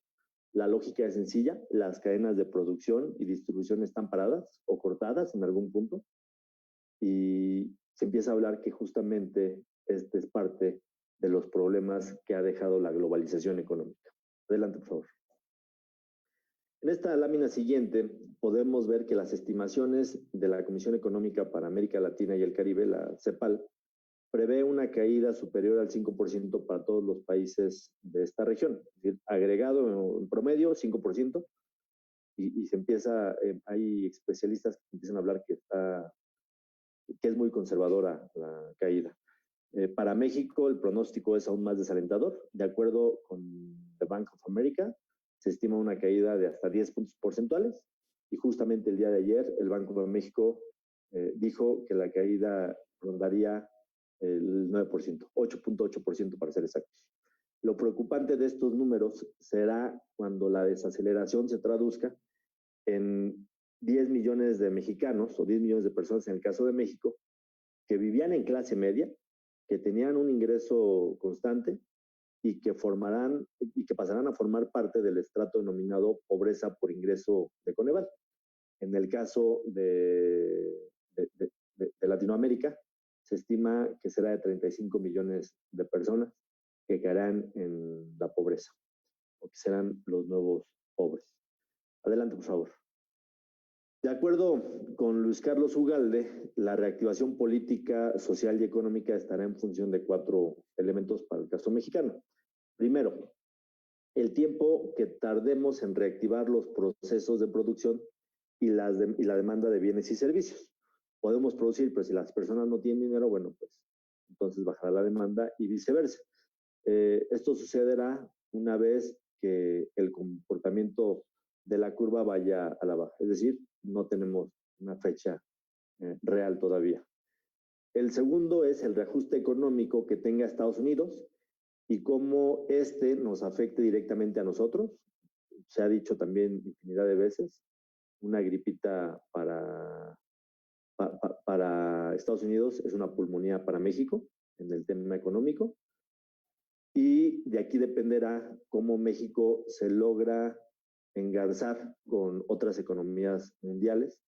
La lógica es sencilla, las cadenas de producción y distribución están paradas o cortadas en algún punto y se empieza a hablar que justamente este es parte de los problemas que ha dejado la globalización económica. Adelante, por favor. En esta lámina siguiente podemos ver que las estimaciones de la Comisión Económica para América Latina y el Caribe, la CEPAL, prevé una caída superior al 5% para todos los países de esta región. Es decir, agregado en promedio, 5%, y se empieza, hay especialistas que empiezan a hablar que es muy conservadora la caída. Para México, el pronóstico es aún más desalentador. De acuerdo con The Bank of America, se estima una caída de hasta 10 puntos porcentuales y justamente el día de ayer el Banco de México dijo que la caída rondaría el 9%, 8.8% para ser exactos. Lo preocupante de estos números será cuando la desaceleración se traduzca en 10 millones de mexicanos o 10 millones de personas en el caso de México que vivían en clase media, que tenían un ingreso constante y que pasarán a formar parte del estrato denominado pobreza por ingreso de Coneval. En el caso de Latinoamérica, se estima que será de 35 millones de personas que caerán en la pobreza o que serán los nuevos pobres. Adelante, por favor. De acuerdo con Luis Carlos Ugalde, la reactivación política, social y económica estará en función de 4 elementos para el caso mexicano. Primero, el tiempo que tardemos en reactivar los procesos de producción y la demanda de bienes y servicios. Podemos producir, pero si las personas no tienen dinero, bueno, pues entonces bajará la demanda y viceversa. Esto sucederá una vez que el comportamiento de la curva vaya a la baja, es decir, no tenemos una fecha real todavía. El segundo es el reajuste económico que tenga Estados Unidos y cómo este nos afecte directamente a nosotros. Se ha dicho también infinidad de veces, una gripita para Estados Unidos es una pulmonía para México en el tema económico. Y de aquí dependerá cómo México se logra engarzar con otras economías mundiales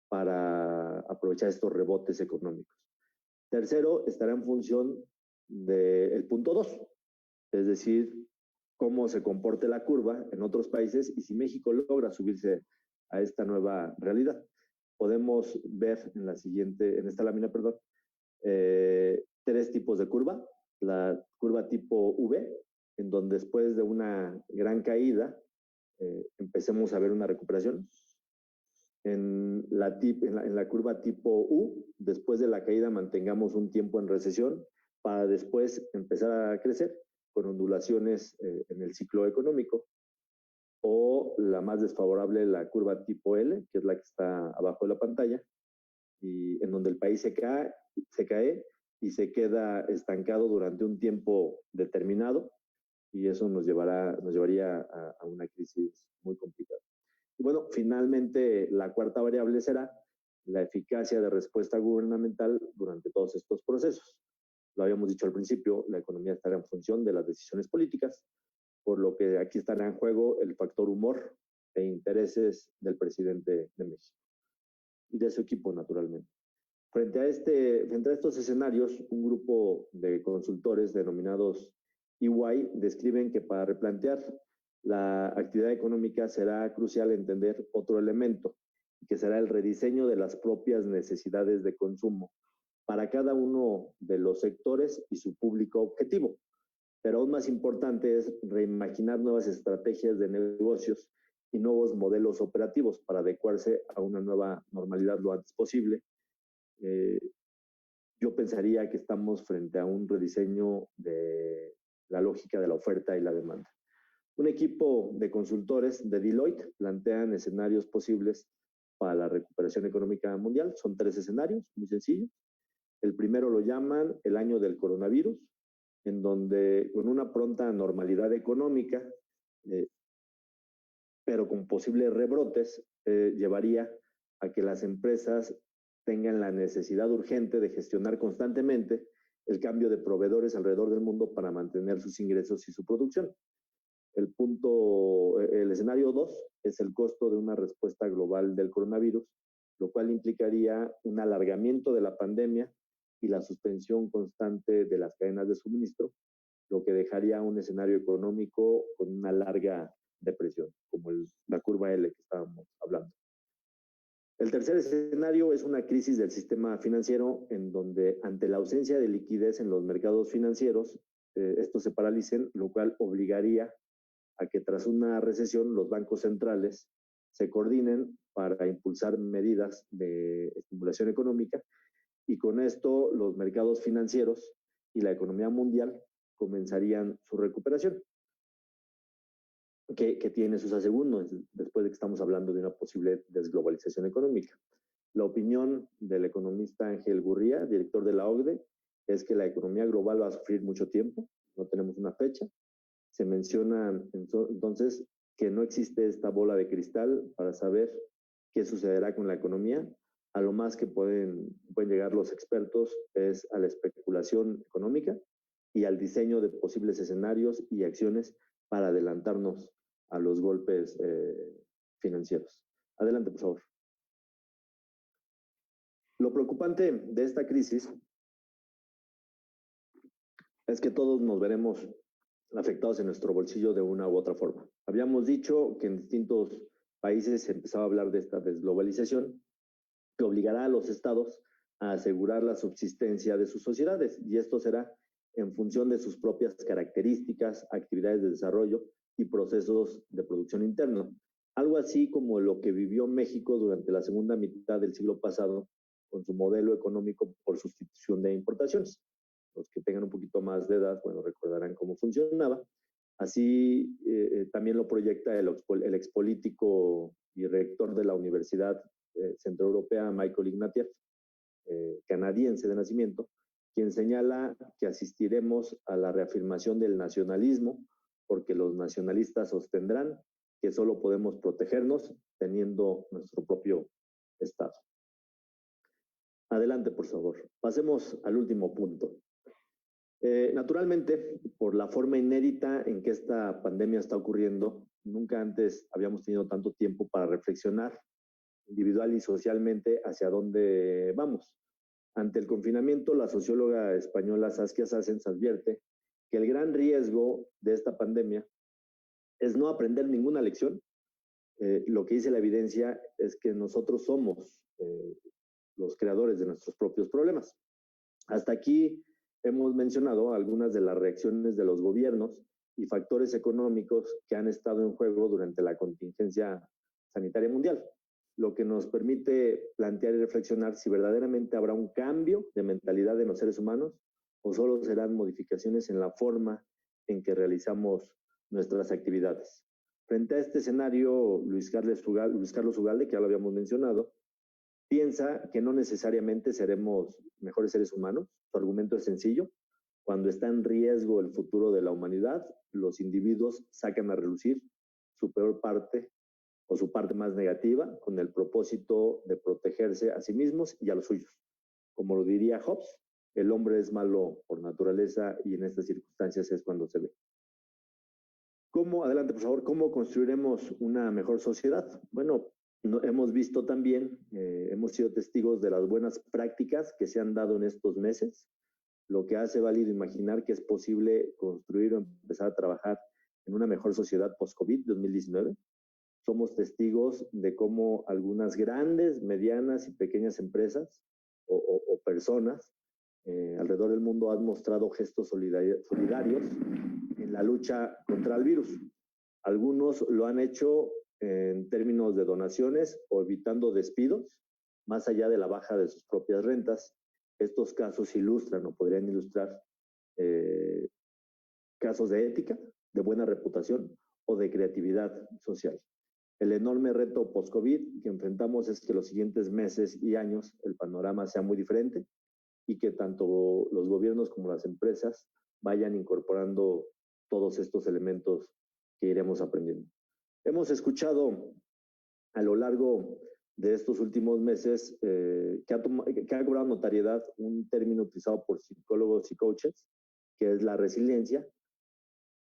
para aprovechar estos rebotes económicos. Tercero, estará en función del punto 2, es decir, cómo se comporte la curva en otros países y si México logra subirse a esta nueva realidad. Podemos ver en esta lámina, 3 tipos de curva. La curva tipo V, en donde después de una gran caída empecemos a ver una recuperación. En la curva tipo U, después de la caída mantengamos un tiempo en recesión para después empezar a crecer con ondulaciones en el ciclo económico. O la más desfavorable, la curva tipo L, que es la que está abajo de la pantalla, y en donde el país se cae y se queda estancado durante un tiempo determinado y eso nos llevaría a una crisis muy complicada. Bueno, finalmente la cuarta variable será la eficacia de respuesta gubernamental durante todos estos procesos. Lo habíamos dicho al principio, la economía estará en función de las decisiones políticas, por lo que aquí estará en juego el factor humor e intereses del presidente de México y de su equipo, naturalmente. Frente a estos escenarios, un grupo de consultores denominados EY describen que para replantear la actividad económica será crucial entender otro elemento, que será el rediseño de las propias necesidades de consumo para cada uno de los sectores y su público objetivo. Pero aún más importante es reimaginar nuevas estrategias de negocios y nuevos modelos operativos para adecuarse a una nueva normalidad lo antes posible. Yo pensaría que estamos frente a un rediseño de la lógica de la oferta y la demanda. Un equipo de consultores de Deloitte plantean escenarios posibles para la recuperación económica mundial. Son 3 escenarios, muy sencillos. El primero lo llaman el año del coronavirus, en donde con una pronta normalidad económica, pero con posibles rebrotes, llevaría a que las empresas tengan la necesidad urgente de gestionar constantemente el cambio de proveedores alrededor del mundo para mantener sus ingresos y su producción. El escenario 2 es el costo de una respuesta global del coronavirus, lo cual implicaría un alargamiento de la pandemia y la suspensión constante de las cadenas de suministro, lo que dejaría un escenario económico con una larga depresión, como la curva L que estábamos hablando. El tercer escenario es una crisis del sistema financiero en donde ante la ausencia de liquidez en los mercados financieros, estos se paralicen, lo cual obligaría a que tras una recesión los bancos centrales se coordinen para impulsar medidas de estimulación económica y con esto los mercados financieros y la economía mundial comenzarían su recuperación, que tiene sus asegúnes después de que estamos hablando de una posible desglobalización económica. La opinión del economista Ángel Gurría, director de la OCDE, es que la economía global va a sufrir mucho tiempo, no tenemos una fecha. Se menciona entonces que no existe esta bola de cristal para saber qué sucederá con la economía. A lo más que pueden llegar los expertos es a la especulación económica y al diseño de posibles escenarios y acciones para adelantarnos a los golpes financieros. Adelante, por favor. Lo preocupante de esta crisis es que todos nos veremos afectados en nuestro bolsillo de una u otra forma. Habíamos dicho que en distintos países se empezaba a hablar de esta desglobalización que obligará a los estados a asegurar la subsistencia de sus sociedades y esto será en función de sus propias características, actividades de desarrollo y procesos de producción interno. Algo así como lo que vivió México durante la segunda mitad del siglo pasado con su modelo económico por sustitución de importaciones. Los que tengan un poquito más de edad, bueno, recordarán cómo funcionaba. Así también lo proyecta el expolítico y rector de la Universidad Centroeuropea, Michael Ignatieff, canadiense de nacimiento, quien señala que asistiremos a la reafirmación del nacionalismo porque los nacionalistas sostendrán que solo podemos protegernos teniendo nuestro propio Estado. Adelante, por favor. Pasemos al último punto. Naturalmente, por la forma inédita en que esta pandemia está ocurriendo, nunca antes habíamos tenido tanto tiempo para reflexionar individual y socialmente hacia dónde vamos. Ante el confinamiento, la socióloga española Saskia Sassens advierte que el gran riesgo de esta pandemia es no aprender ninguna lección. Lo que dice la evidencia es que nosotros somos los creadores de nuestros propios problemas. Hasta aquí hemos mencionado algunas de las reacciones de los gobiernos y factores económicos que han estado en juego durante la contingencia sanitaria mundial, lo que nos permite plantear y reflexionar si verdaderamente habrá un cambio de mentalidad de los seres humanos o solo serán modificaciones en la forma en que realizamos nuestras actividades. Frente a este escenario, Luis Carlos Ugalde, que ya lo habíamos mencionado, piensa que no necesariamente seremos mejores seres humanos. Su argumento es sencillo. Cuando está en riesgo el futuro de la humanidad, los individuos sacan a relucir su peor parte o su parte más negativa, con el propósito de protegerse a sí mismos y a los suyos. Como lo diría Hobbes, el hombre es malo por naturaleza y en estas circunstancias es cuando se ve. Adelante, por favor, ¿cómo construiremos una mejor sociedad? Bueno, hemos visto también, hemos sido testigos de las buenas prácticas que se han dado en estos meses, lo que hace válido imaginar que es posible construir o empezar a trabajar en una mejor sociedad post-COVID 2019. Somos testigos de cómo algunas grandes, medianas y pequeñas empresas o personas alrededor del mundo han mostrado gestos solidarios en la lucha contra el virus. Algunos lo han hecho en términos de donaciones o evitando despidos, más allá de la baja de sus propias rentas. Estos casos ilustran o podrían ilustrar casos de ética, de buena reputación o de creatividad social. El enorme reto post-COVID que enfrentamos es que los siguientes meses y años el panorama sea muy diferente y que tanto los gobiernos como las empresas vayan incorporando todos estos elementos que iremos aprendiendo. Hemos escuchado a lo largo de estos últimos meses que ha cobrado notariedad un término utilizado por psicólogos y coaches, que es la resiliencia,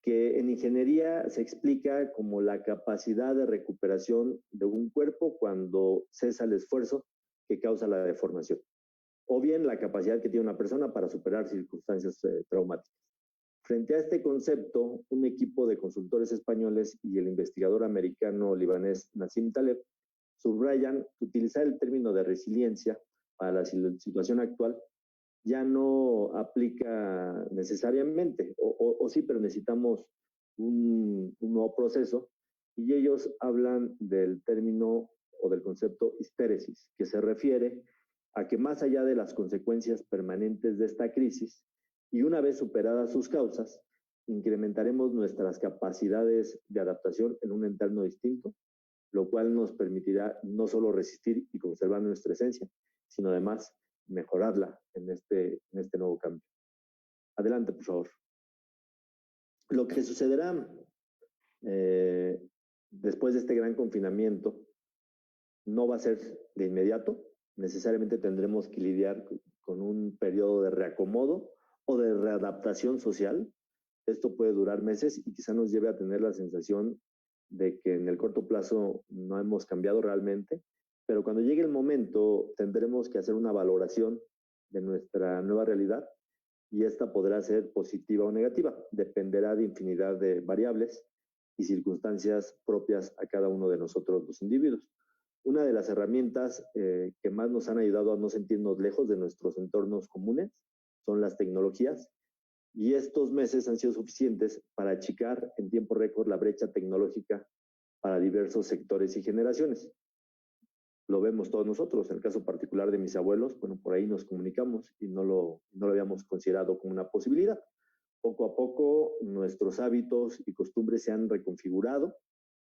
que en ingeniería se explica como la capacidad de recuperación de un cuerpo cuando cesa el esfuerzo que causa la deformación, o bien la capacidad que tiene una persona para superar circunstancias traumáticas. Frente a este concepto, un equipo de consultores españoles y el investigador americano-libanés Nassim Taleb subrayan que utilizar el término de resiliencia para la situación actual ya no aplica necesariamente, o sí, pero necesitamos un nuevo proceso, y ellos hablan del término o del concepto histéresis, que se refiere a que más allá de las consecuencias permanentes de esta crisis, y una vez superadas sus causas, incrementaremos nuestras capacidades de adaptación en un entorno distinto, lo cual nos permitirá no solo resistir y conservar nuestra esencia, sino además mejorarla en este nuevo cambio. Adelante, por favor. Lo que sucederá después de este gran confinamiento no va a ser de inmediato. Necesariamente tendremos que lidiar con un periodo de reacomodo o de readaptación social. Esto puede durar meses y quizá nos lleve a tener la sensación de que en el corto plazo no hemos cambiado realmente, pero cuando llegue el momento tendremos que hacer una valoración de nuestra nueva realidad y esta podrá ser positiva o negativa. Dependerá de infinidad de variables y circunstancias propias a cada uno de nosotros los individuos. Una de las herramientas que más nos han ayudado a no sentirnos lejos de nuestros entornos comunes son las tecnologías, y estos meses han sido suficientes para achicar en tiempo récord la brecha tecnológica para diversos sectores y generaciones. Lo vemos todos nosotros. En el caso particular de mis abuelos, bueno, por ahí nos comunicamos y no lo habíamos considerado como una posibilidad. Poco a poco nuestros hábitos y costumbres se han reconfigurado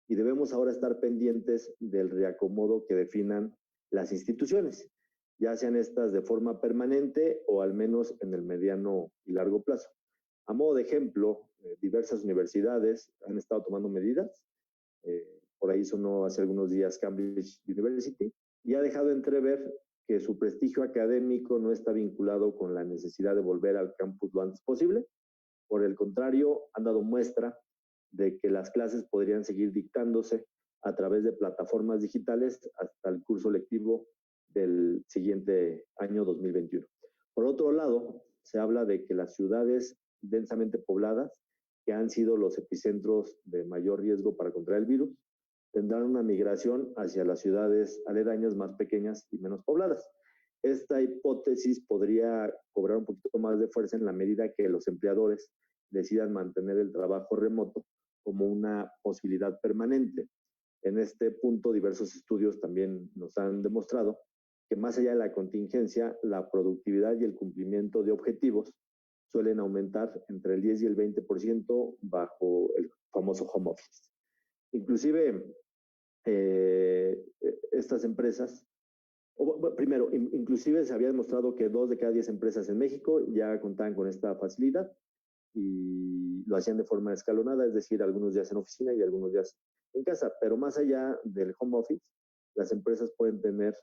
y debemos ahora estar pendientes del reacomodo que definan las instituciones, ya sean estas de forma permanente o al menos en el mediano y largo plazo. A modo de ejemplo, diversas universidades han estado tomando medidas. Por ahí sonó hace algunos días Cambridge University, y ha dejado entrever que su prestigio académico no está vinculado con la necesidad de volver al campus lo antes posible. Por el contrario, han dado muestra de que las clases podrían seguir dictándose a través de plataformas digitales hasta el curso lectivo del siguiente año 2021. Por otro lado, se habla de que las ciudades densamente pobladas, que han sido los epicentros de mayor riesgo para contraer el virus, tendrán una migración hacia las ciudades aledañas más pequeñas y menos pobladas. Esta hipótesis podría cobrar un poquito más de fuerza en la medida que los empleadores decidan mantener el trabajo remoto como una posibilidad permanente. En este punto, diversos estudios también nos han demostrado que más allá de la contingencia, la productividad y el cumplimiento de objetivos suelen aumentar entre el 10 y el 20% bajo el famoso home office. Inclusive, estas empresas, primero, inclusive se había demostrado que 2 de cada 10 empresas en México ya contaban con esta facilidad y lo hacían de forma escalonada, es decir, algunos días en oficina y algunos días en casa, pero más allá del home office, las empresas pueden tener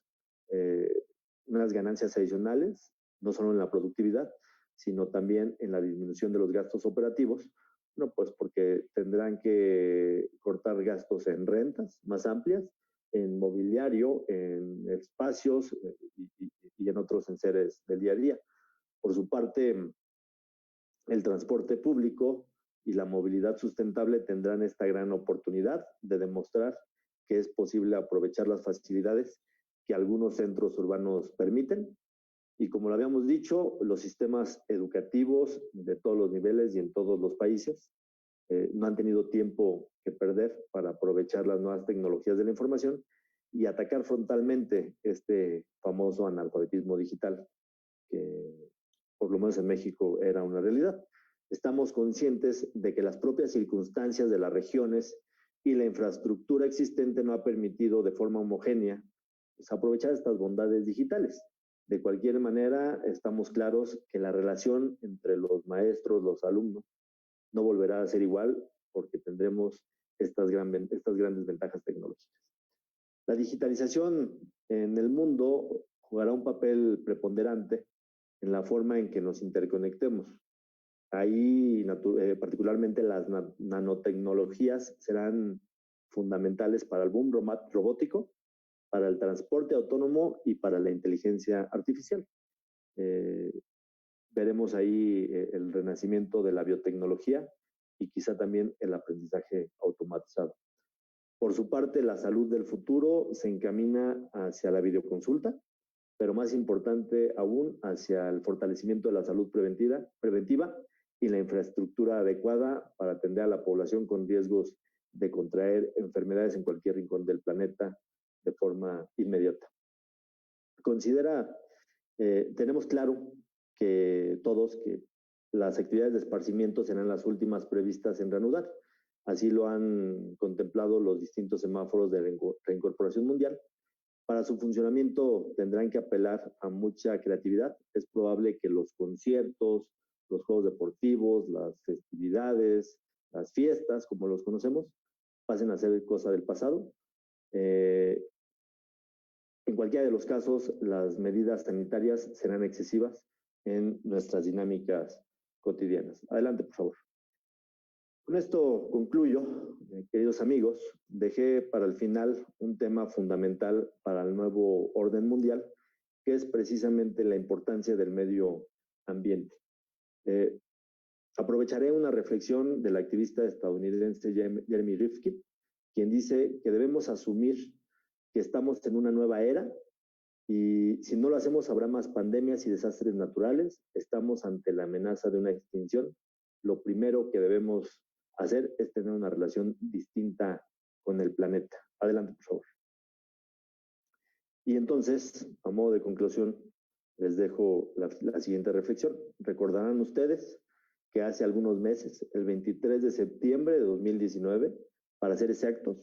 unas ganancias adicionales, no solo en la productividad, sino también en la disminución de los gastos operativos, no, pues porque tendrán que cortar gastos en rentas más amplias, en mobiliario, en espacios y en otros enseres del día a día. Por su parte, el transporte público y la movilidad sustentable tendrán esta gran oportunidad de demostrar que es posible aprovechar las facilidades que algunos centros urbanos permiten. Y como lo habíamos dicho, los sistemas educativos de todos los niveles y en todos los países no han tenido tiempo que perder para aprovechar las nuevas tecnologías de la información y atacar frontalmente este famoso analfabetismo digital, que por lo menos en México era una realidad. Estamos conscientes de que las propias circunstancias de las regiones y la infraestructura existente no ha permitido de forma homogénea pues, aprovechar estas bondades digitales. De cualquier manera, estamos claros que la relación entre los maestros, los alumnos, no volverá a ser igual porque tendremos estas grandes ventajas tecnológicas. La digitalización en el mundo jugará un papel preponderante en la forma en que nos interconectemos. Ahí, particularmente las nanotecnologías serán fundamentales para el boom robótico, para el transporte autónomo y para la inteligencia artificial. Veremos ahí el renacimiento de la biotecnología y quizá también el aprendizaje automatizado. Por su parte, la salud del futuro se encamina hacia la videoconsulta, pero más importante aún, hacia el fortalecimiento de la salud preventiva y la infraestructura adecuada para atender a la población con riesgos de contraer enfermedades en cualquier rincón del planeta de forma inmediata. Tenemos claro que las actividades de esparcimiento serán las últimas previstas en reanudar. Así lo han contemplado los distintos semáforos de reincorporación mundial. Para su funcionamiento tendrán que apelar a mucha creatividad. Es probable que los conciertos, los juegos deportivos, las festividades, las fiestas, como los conocemos, pasen a ser cosa del pasado. En cualquiera de los casos, las medidas sanitarias serán excesivas en nuestras dinámicas cotidianas. Adelante, por favor. Con esto concluyo, queridos amigos. Dejé para el final un tema fundamental para el nuevo orden mundial, que es precisamente la importancia del medio ambiente. Aprovecharé una reflexión del activista estadounidense Jeremy Rifkin, quien dice que debemos asumir que estamos en una nueva era y si no lo hacemos habrá más pandemias y desastres naturales. Estamos ante la amenaza de una extinción. Lo primero que debemos hacer es tener una relación distinta con el planeta. Adelante, por favor. Y entonces, a modo de conclusión, les dejo la siguiente reflexión. Recordarán ustedes que hace algunos meses, el 23 de septiembre de 2019, para ser exactos,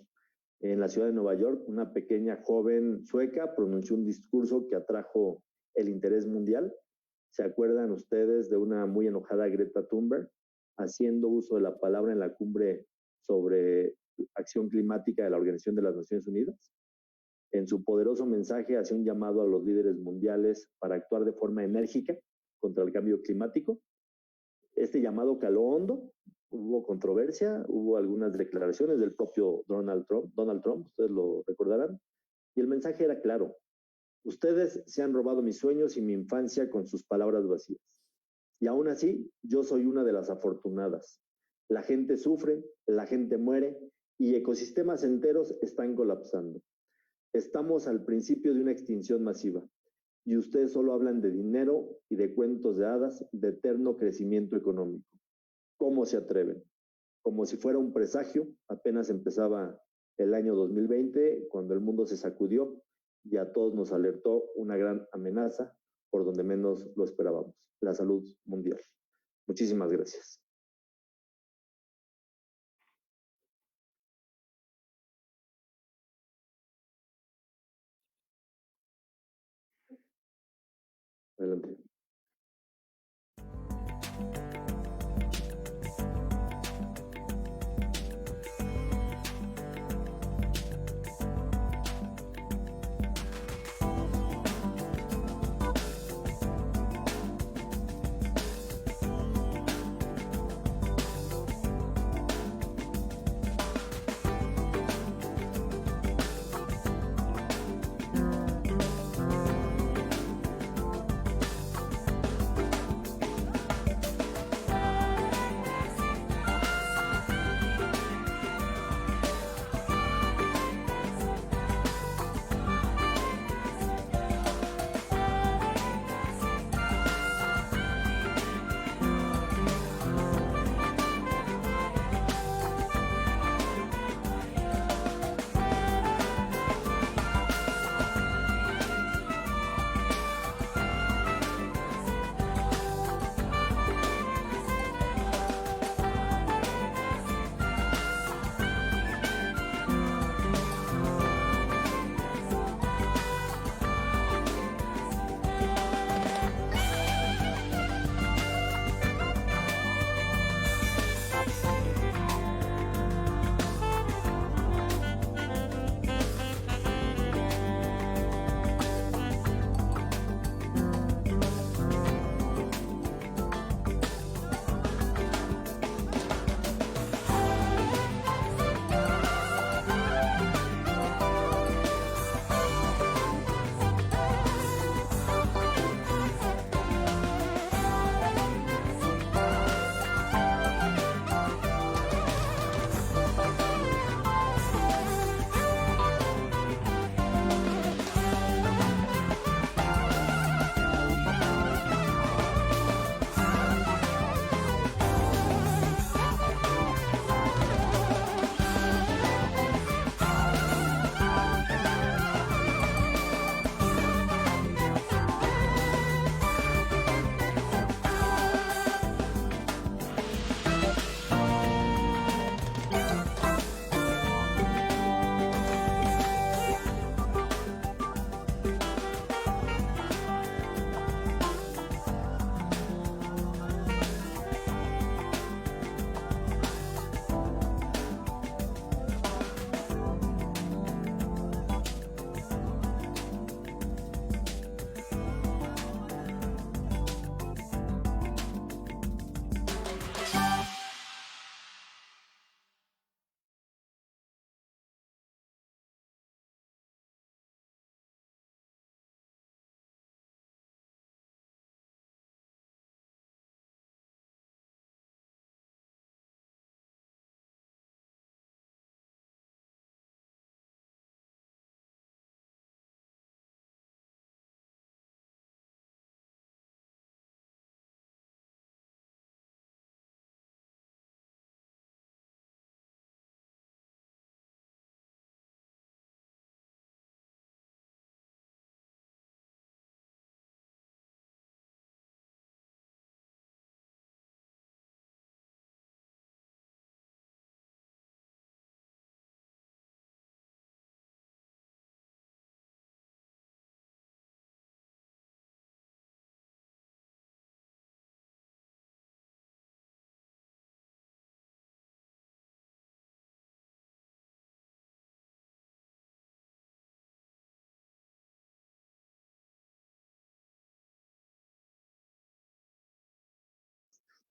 en la ciudad de Nueva York, una pequeña joven sueca pronunció un discurso que atrajo el interés mundial. ¿Se acuerdan ustedes de una muy enojada Greta Thunberg haciendo uso de la palabra en la cumbre sobre acción climática de la Organización de las Naciones Unidas? En su poderoso mensaje hacía un llamado a los líderes mundiales para actuar de forma enérgica contra el cambio climático. Este llamado caló hondo, hubo controversia, hubo algunas declaraciones del propio Donald Trump, ustedes lo recordarán, y el mensaje era claro: ustedes se han robado mis sueños y mi infancia con sus palabras vacías. Y aún así, yo soy una de las afortunadas. La gente sufre, la gente muere y ecosistemas enteros están colapsando. Estamos al principio de una extinción masiva y ustedes solo hablan de dinero y de cuentos de hadas, de eterno crecimiento económico. ¿Cómo se atreven? Como si fuera un presagio, apenas empezaba el año 2020 cuando el mundo se sacudió y a todos nos alertó una gran amenaza por donde menos lo esperábamos, la salud mundial. Muchísimas gracias. Adelante.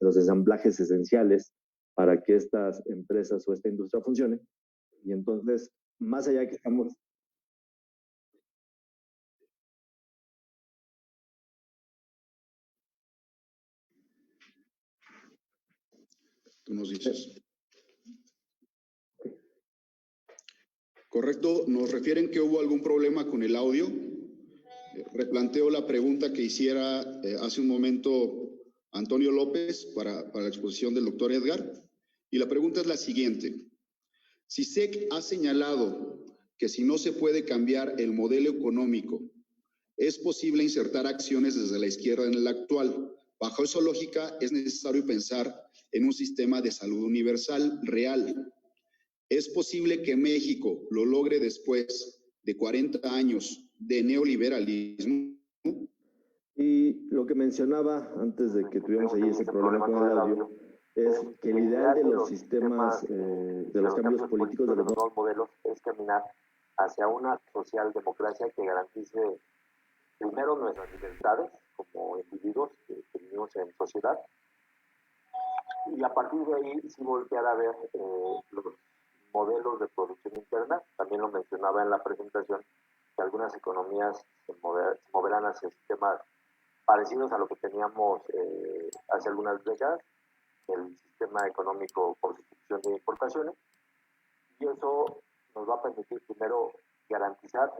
los ensamblajes esenciales para que estas empresas o esta industria funcione. Y entonces, más allá de que estamos... Tú nos dices. Correcto, nos refieren que hubo algún problema con el audio. Replanteo la pregunta que hiciera hace un momento Antonio López para la exposición del doctor Edgar. Y la pregunta es la siguiente. CISEC ha señalado que si no se puede cambiar el modelo económico, es posible insertar acciones desde la izquierda en el actual. Bajo esa lógica, es necesario pensar en un sistema de salud universal real. ¿Es posible que México lo logre después de 40 años de neoliberalismo? Y lo que mencionaba antes de que tuviéramos ahí ese problema con el audio, es que el ideal de los sistemas, de los cambios políticos, de los nuevos modelos, es caminar hacia una socialdemocracia que garantice primero nuestras libertades como individuos que vivimos en sociedad, y a partir de ahí sí voltear a ver los modelos de producción interna. También lo mencionaba en la presentación, que algunas economías se moverán hacia sistemas parecidos a lo que teníamos hace algunas décadas, el sistema económico por sustitución de importaciones, y eso nos va a permitir primero garantizar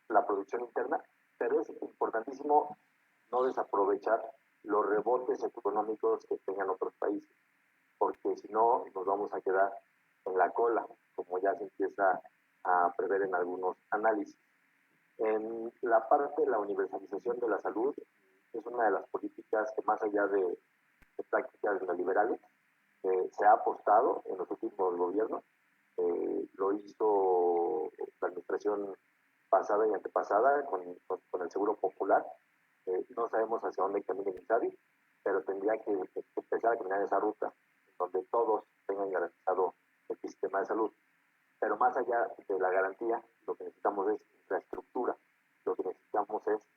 la producción interna, pero es importantísimo no desaprovechar los rebotes económicos que tengan otros países, porque si no nos vamos a quedar en la cola, como ya se empieza a prever en algunos análisis. En la parte de la universalización de la salud, es una de las políticas que, más allá de prácticas neoliberales, se ha apostado en los últimos gobiernos. Lo hizo la administración pasada y antepasada con el Seguro Popular. No sabemos hacia dónde camina el INSABI, pero tendría que empezar a caminar esa ruta, donde todos tengan garantizado el sistema de salud. Pero más allá de la garantía, lo que necesitamos es infraestructura. Lo que necesitamos es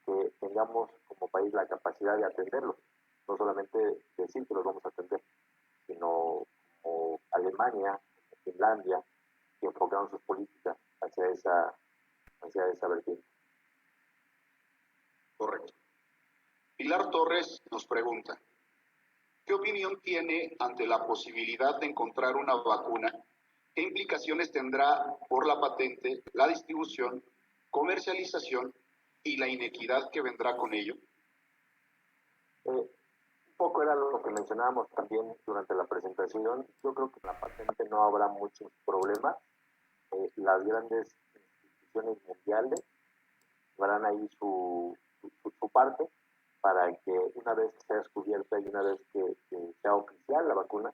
que tengamos como país la capacidad de atenderlos. No solamente decir que los vamos a atender, sino como Alemania, Finlandia, que enfocaron sus políticas hacia esa vertiente. Correcto. Pilar Torres nos pregunta, ¿qué opinión tiene ante la posibilidad de encontrar una vacuna? ¿Qué implicaciones tendrá por la patente, la distribución, comercialización y la inequidad que vendrá con ello? Un poco era lo que mencionábamos también durante la presentación. Yo creo que en la patente no habrá muchos problemas. Las grandes instituciones mundiales harán ahí su parte para que una vez que sea descubierta y una vez que sea oficial la vacuna,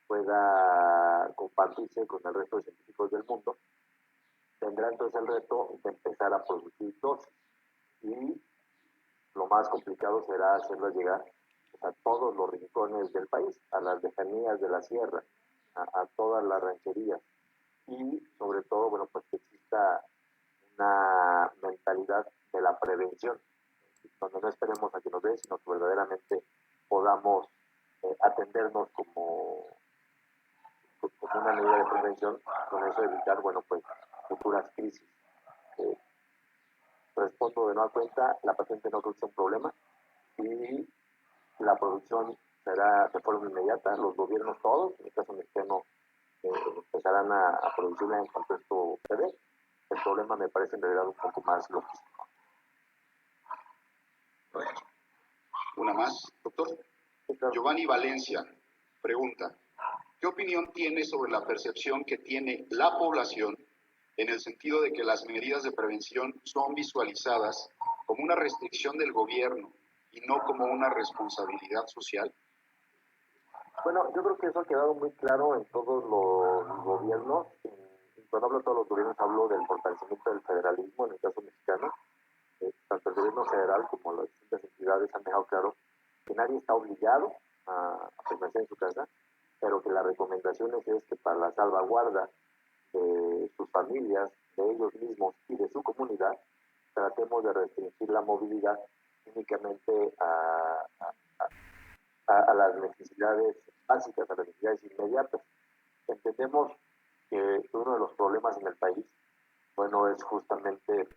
pueda compartirse con el resto de científicos del mundo. Tendrá entonces el reto de empezar a producir dosis, y lo más complicado será hacerlas llegar a todos los rincones del país, a las lejanías de la sierra, a todas las rancherías, y sobre todo, bueno, pues que exista una mentalidad de la prevención, donde no esperemos a que nos den, sino que verdaderamente podamos atendernos como una medida de prevención, con eso evitar, bueno, pues futuras crisis. Respondo de nueva cuenta, la patente no creo que sea un problema, y la producción será de forma inmediata. Los gobiernos todos, en el caso mexicano, empezarán a producirla en cuanto esto se dé. El problema me parece en realidad un poco más logístico. Una más, doctor. Sí, claro. Giovanni Valencia pregunta, ¿qué opinión tiene sobre la percepción que tiene la población en el sentido de que las medidas de prevención son visualizadas como una restricción del gobierno y no como una responsabilidad social? Bueno, yo creo que eso ha quedado muy claro en todos los gobiernos. Cuando hablo de todos los gobiernos, hablo del fortalecimiento del federalismo, en el caso mexicano. Tanto el gobierno federal como las distintas entidades han dejado claro que nadie está obligado a permanecer en su casa, pero que las recomendaciones es que para la salvaguarda de sus familias, de ellos mismos y de su comunidad, tratemos de restringir la movilidad únicamente a a las necesidades básicas, a las necesidades inmediatas. Entendemos que uno de los problemas en el país, bueno, es justamente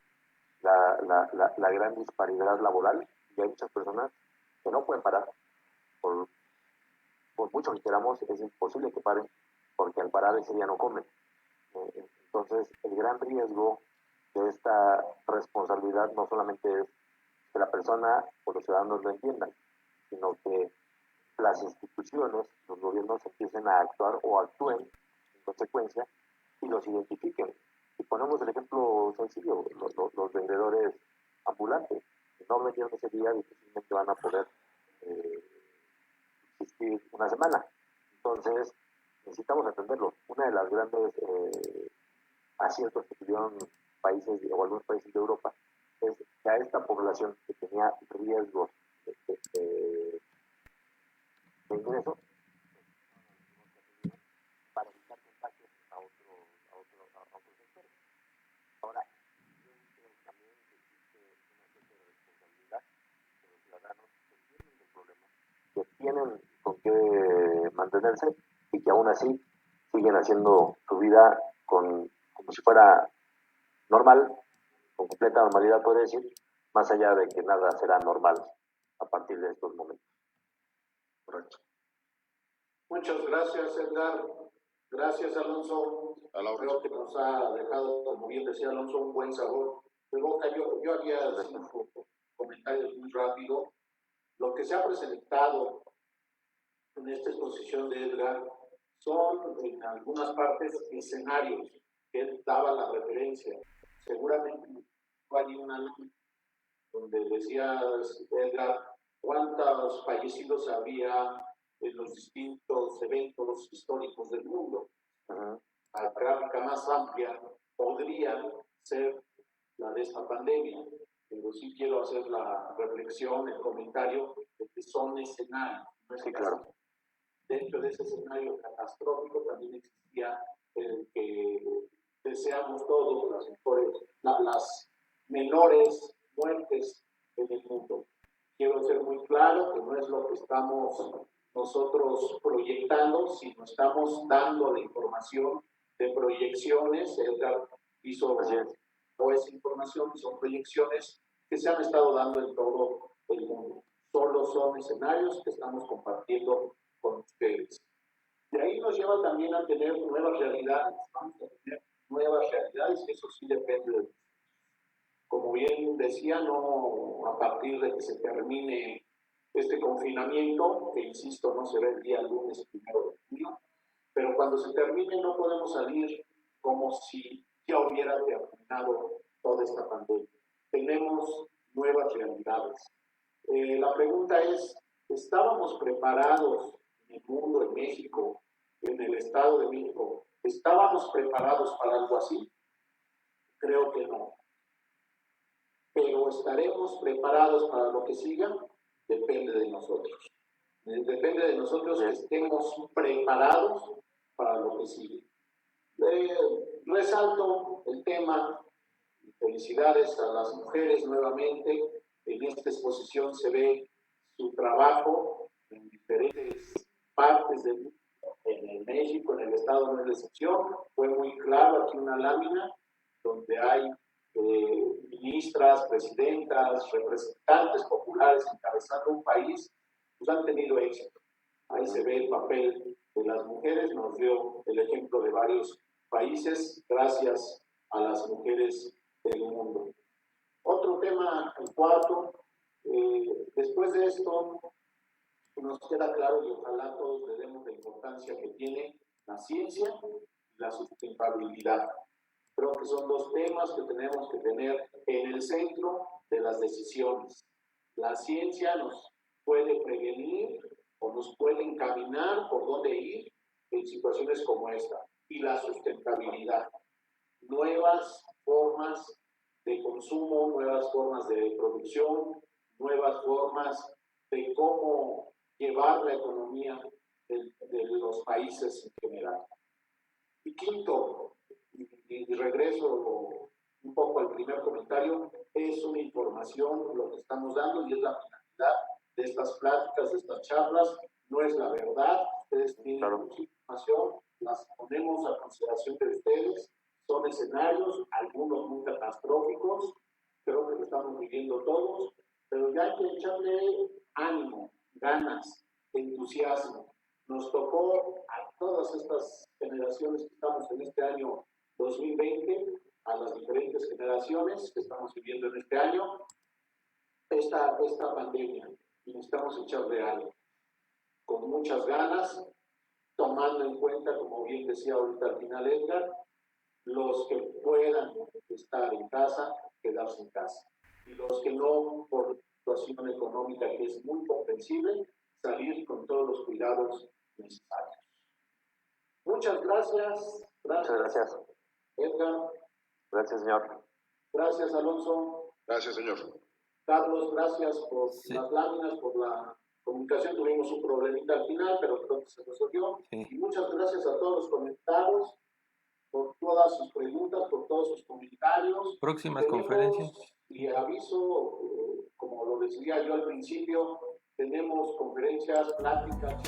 la gran disparidad laboral, y hay muchas personas que no pueden parar. Por mucho que queramos, es imposible que paren, porque al parar ese día no comen. Entonces, el gran riesgo de esta responsabilidad no solamente es que la persona o los ciudadanos lo entiendan, sino que las instituciones, los gobiernos empiecen a actuar o actúen en consecuencia y los identifiquen. Y ponemos el ejemplo sencillo, los vendedores ambulantes, si no vendieron ese día, difícilmente van a poder existir una semana. Entonces, necesitamos atenderlo. Una de las grandes aciertos que tuvieron países o algunos países de Europa es que a esta población que tenía riesgos de ingreso para evitar contagios a otros sectores. Ahora, yo creo también que existe una cierta responsabilidad de los ciudadanos que tienen el problema, que tienen con qué mantenerse y que aún así siguen haciendo su vida como si fuera normal, con completa normalidad, puede decir, más allá de que nada será normal a partir de estos momentos. Correcto. Muchas gracias, Edgar. Gracias, Alonso. Creo que nos ha dejado, como bien decía Alonso, un buen sabor de boca. Yo haría 5 comentarios muy rápido. Lo que se ha presentado en esta exposición de Edgar son, en algunas partes, escenarios que él daba la referencia. Seguramente hay una donde decía Edgar cuántos fallecidos había en los distintos eventos históricos del mundo. La gráfica más amplia podría ser la de esta pandemia, pero sí quiero hacer la reflexión, el comentario de que son escenarios. No es sí, claro. Dentro de ese escenario catastrófico también existía el que deseamos todos las menores muertes en el mundo. Quiero ser muy claro que no es lo que estamos nosotros proyectando, sino estamos dando la información de proyecciones. Edgar hizo esa información, son proyecciones que se han estado dando en todo el mundo. Solo son escenarios que estamos compartiendo con ustedes. De ahí nos lleva también a tener nuevas realidades. Vamos a tener nuevas realidades, eso sí depende de nosotros. Como bien decía, no a partir de que se termine este confinamiento, que insisto, no se ve el día lunes 1 de junio, pero cuando se termine no podemos salir como si ya hubiera terminado toda esta pandemia. Tenemos nuevas realidades. La pregunta es, ¿estábamos preparados en el mundo, en México, en el Estado de México? ¿Estábamos preparados para algo así? Creo que no. Pero ¿estaremos preparados para lo que siga? Depende de nosotros. Depende de nosotros que estemos preparados para lo que sigue. Resalto el tema, felicidades a las mujeres nuevamente. En esta exposición se ve su trabajo en diferentes partes del mundo. En México, en el Estado no es la excepción. Fue muy claro aquí una lámina donde hay ministras, presidentas, representantes populares encabezando un país, pues han tenido éxito. Ahí se ve el papel de las mujeres, nos dio el ejemplo de varios países gracias a las mujeres del mundo. Otro tema, el cuarto, después de esto nos queda claro y ojalá todos le demos la importancia que tiene la ciencia y la sustentabilidad. Creo que son 2 temas que tenemos que tener en el centro de las decisiones. La ciencia nos puede prevenir o nos puede encaminar por dónde ir en situaciones como esta. Y la sustentabilidad. Nuevas formas de consumo, nuevas formas de producción, nuevas formas de cómo llevar la economía de los países en general. Y quinto, y regreso un poco al primer comentario, es una información lo que estamos dando y es la finalidad de estas pláticas, de estas charlas, no es la verdad. Ustedes tienen mucha información, las ponemos a consideración de ustedes. Son escenarios, algunos muy catastróficos, creo que lo estamos viviendo todos, pero ya hay que echarle ánimo, ganas, entusiasmo. Nos tocó a todas estas generaciones que estamos en este año 2020, a las diferentes generaciones que estamos viviendo en este año, esta pandemia, y necesitamos echarle ánimo, con muchas ganas, tomando en cuenta, como bien decía ahorita al final Edgar, los que puedan estar en casa, quedarse en casa. Y los que no, por situación económica que es muy comprensible, salir con todos los cuidados necesarios. Muchas gracias. Muchas gracias. Edgar. Gracias, señor. Gracias, Alonso. Gracias, señor. Carlos, gracias por las láminas, por la comunicación. Tuvimos un problemita al final, pero pronto se resolvió. Sí. Y muchas gracias a todos los conectados, por todas sus preguntas, por todos sus comentarios. Próximas conferencias. Y aviso, como lo decía yo al principio, tenemos conferencias, pláticas.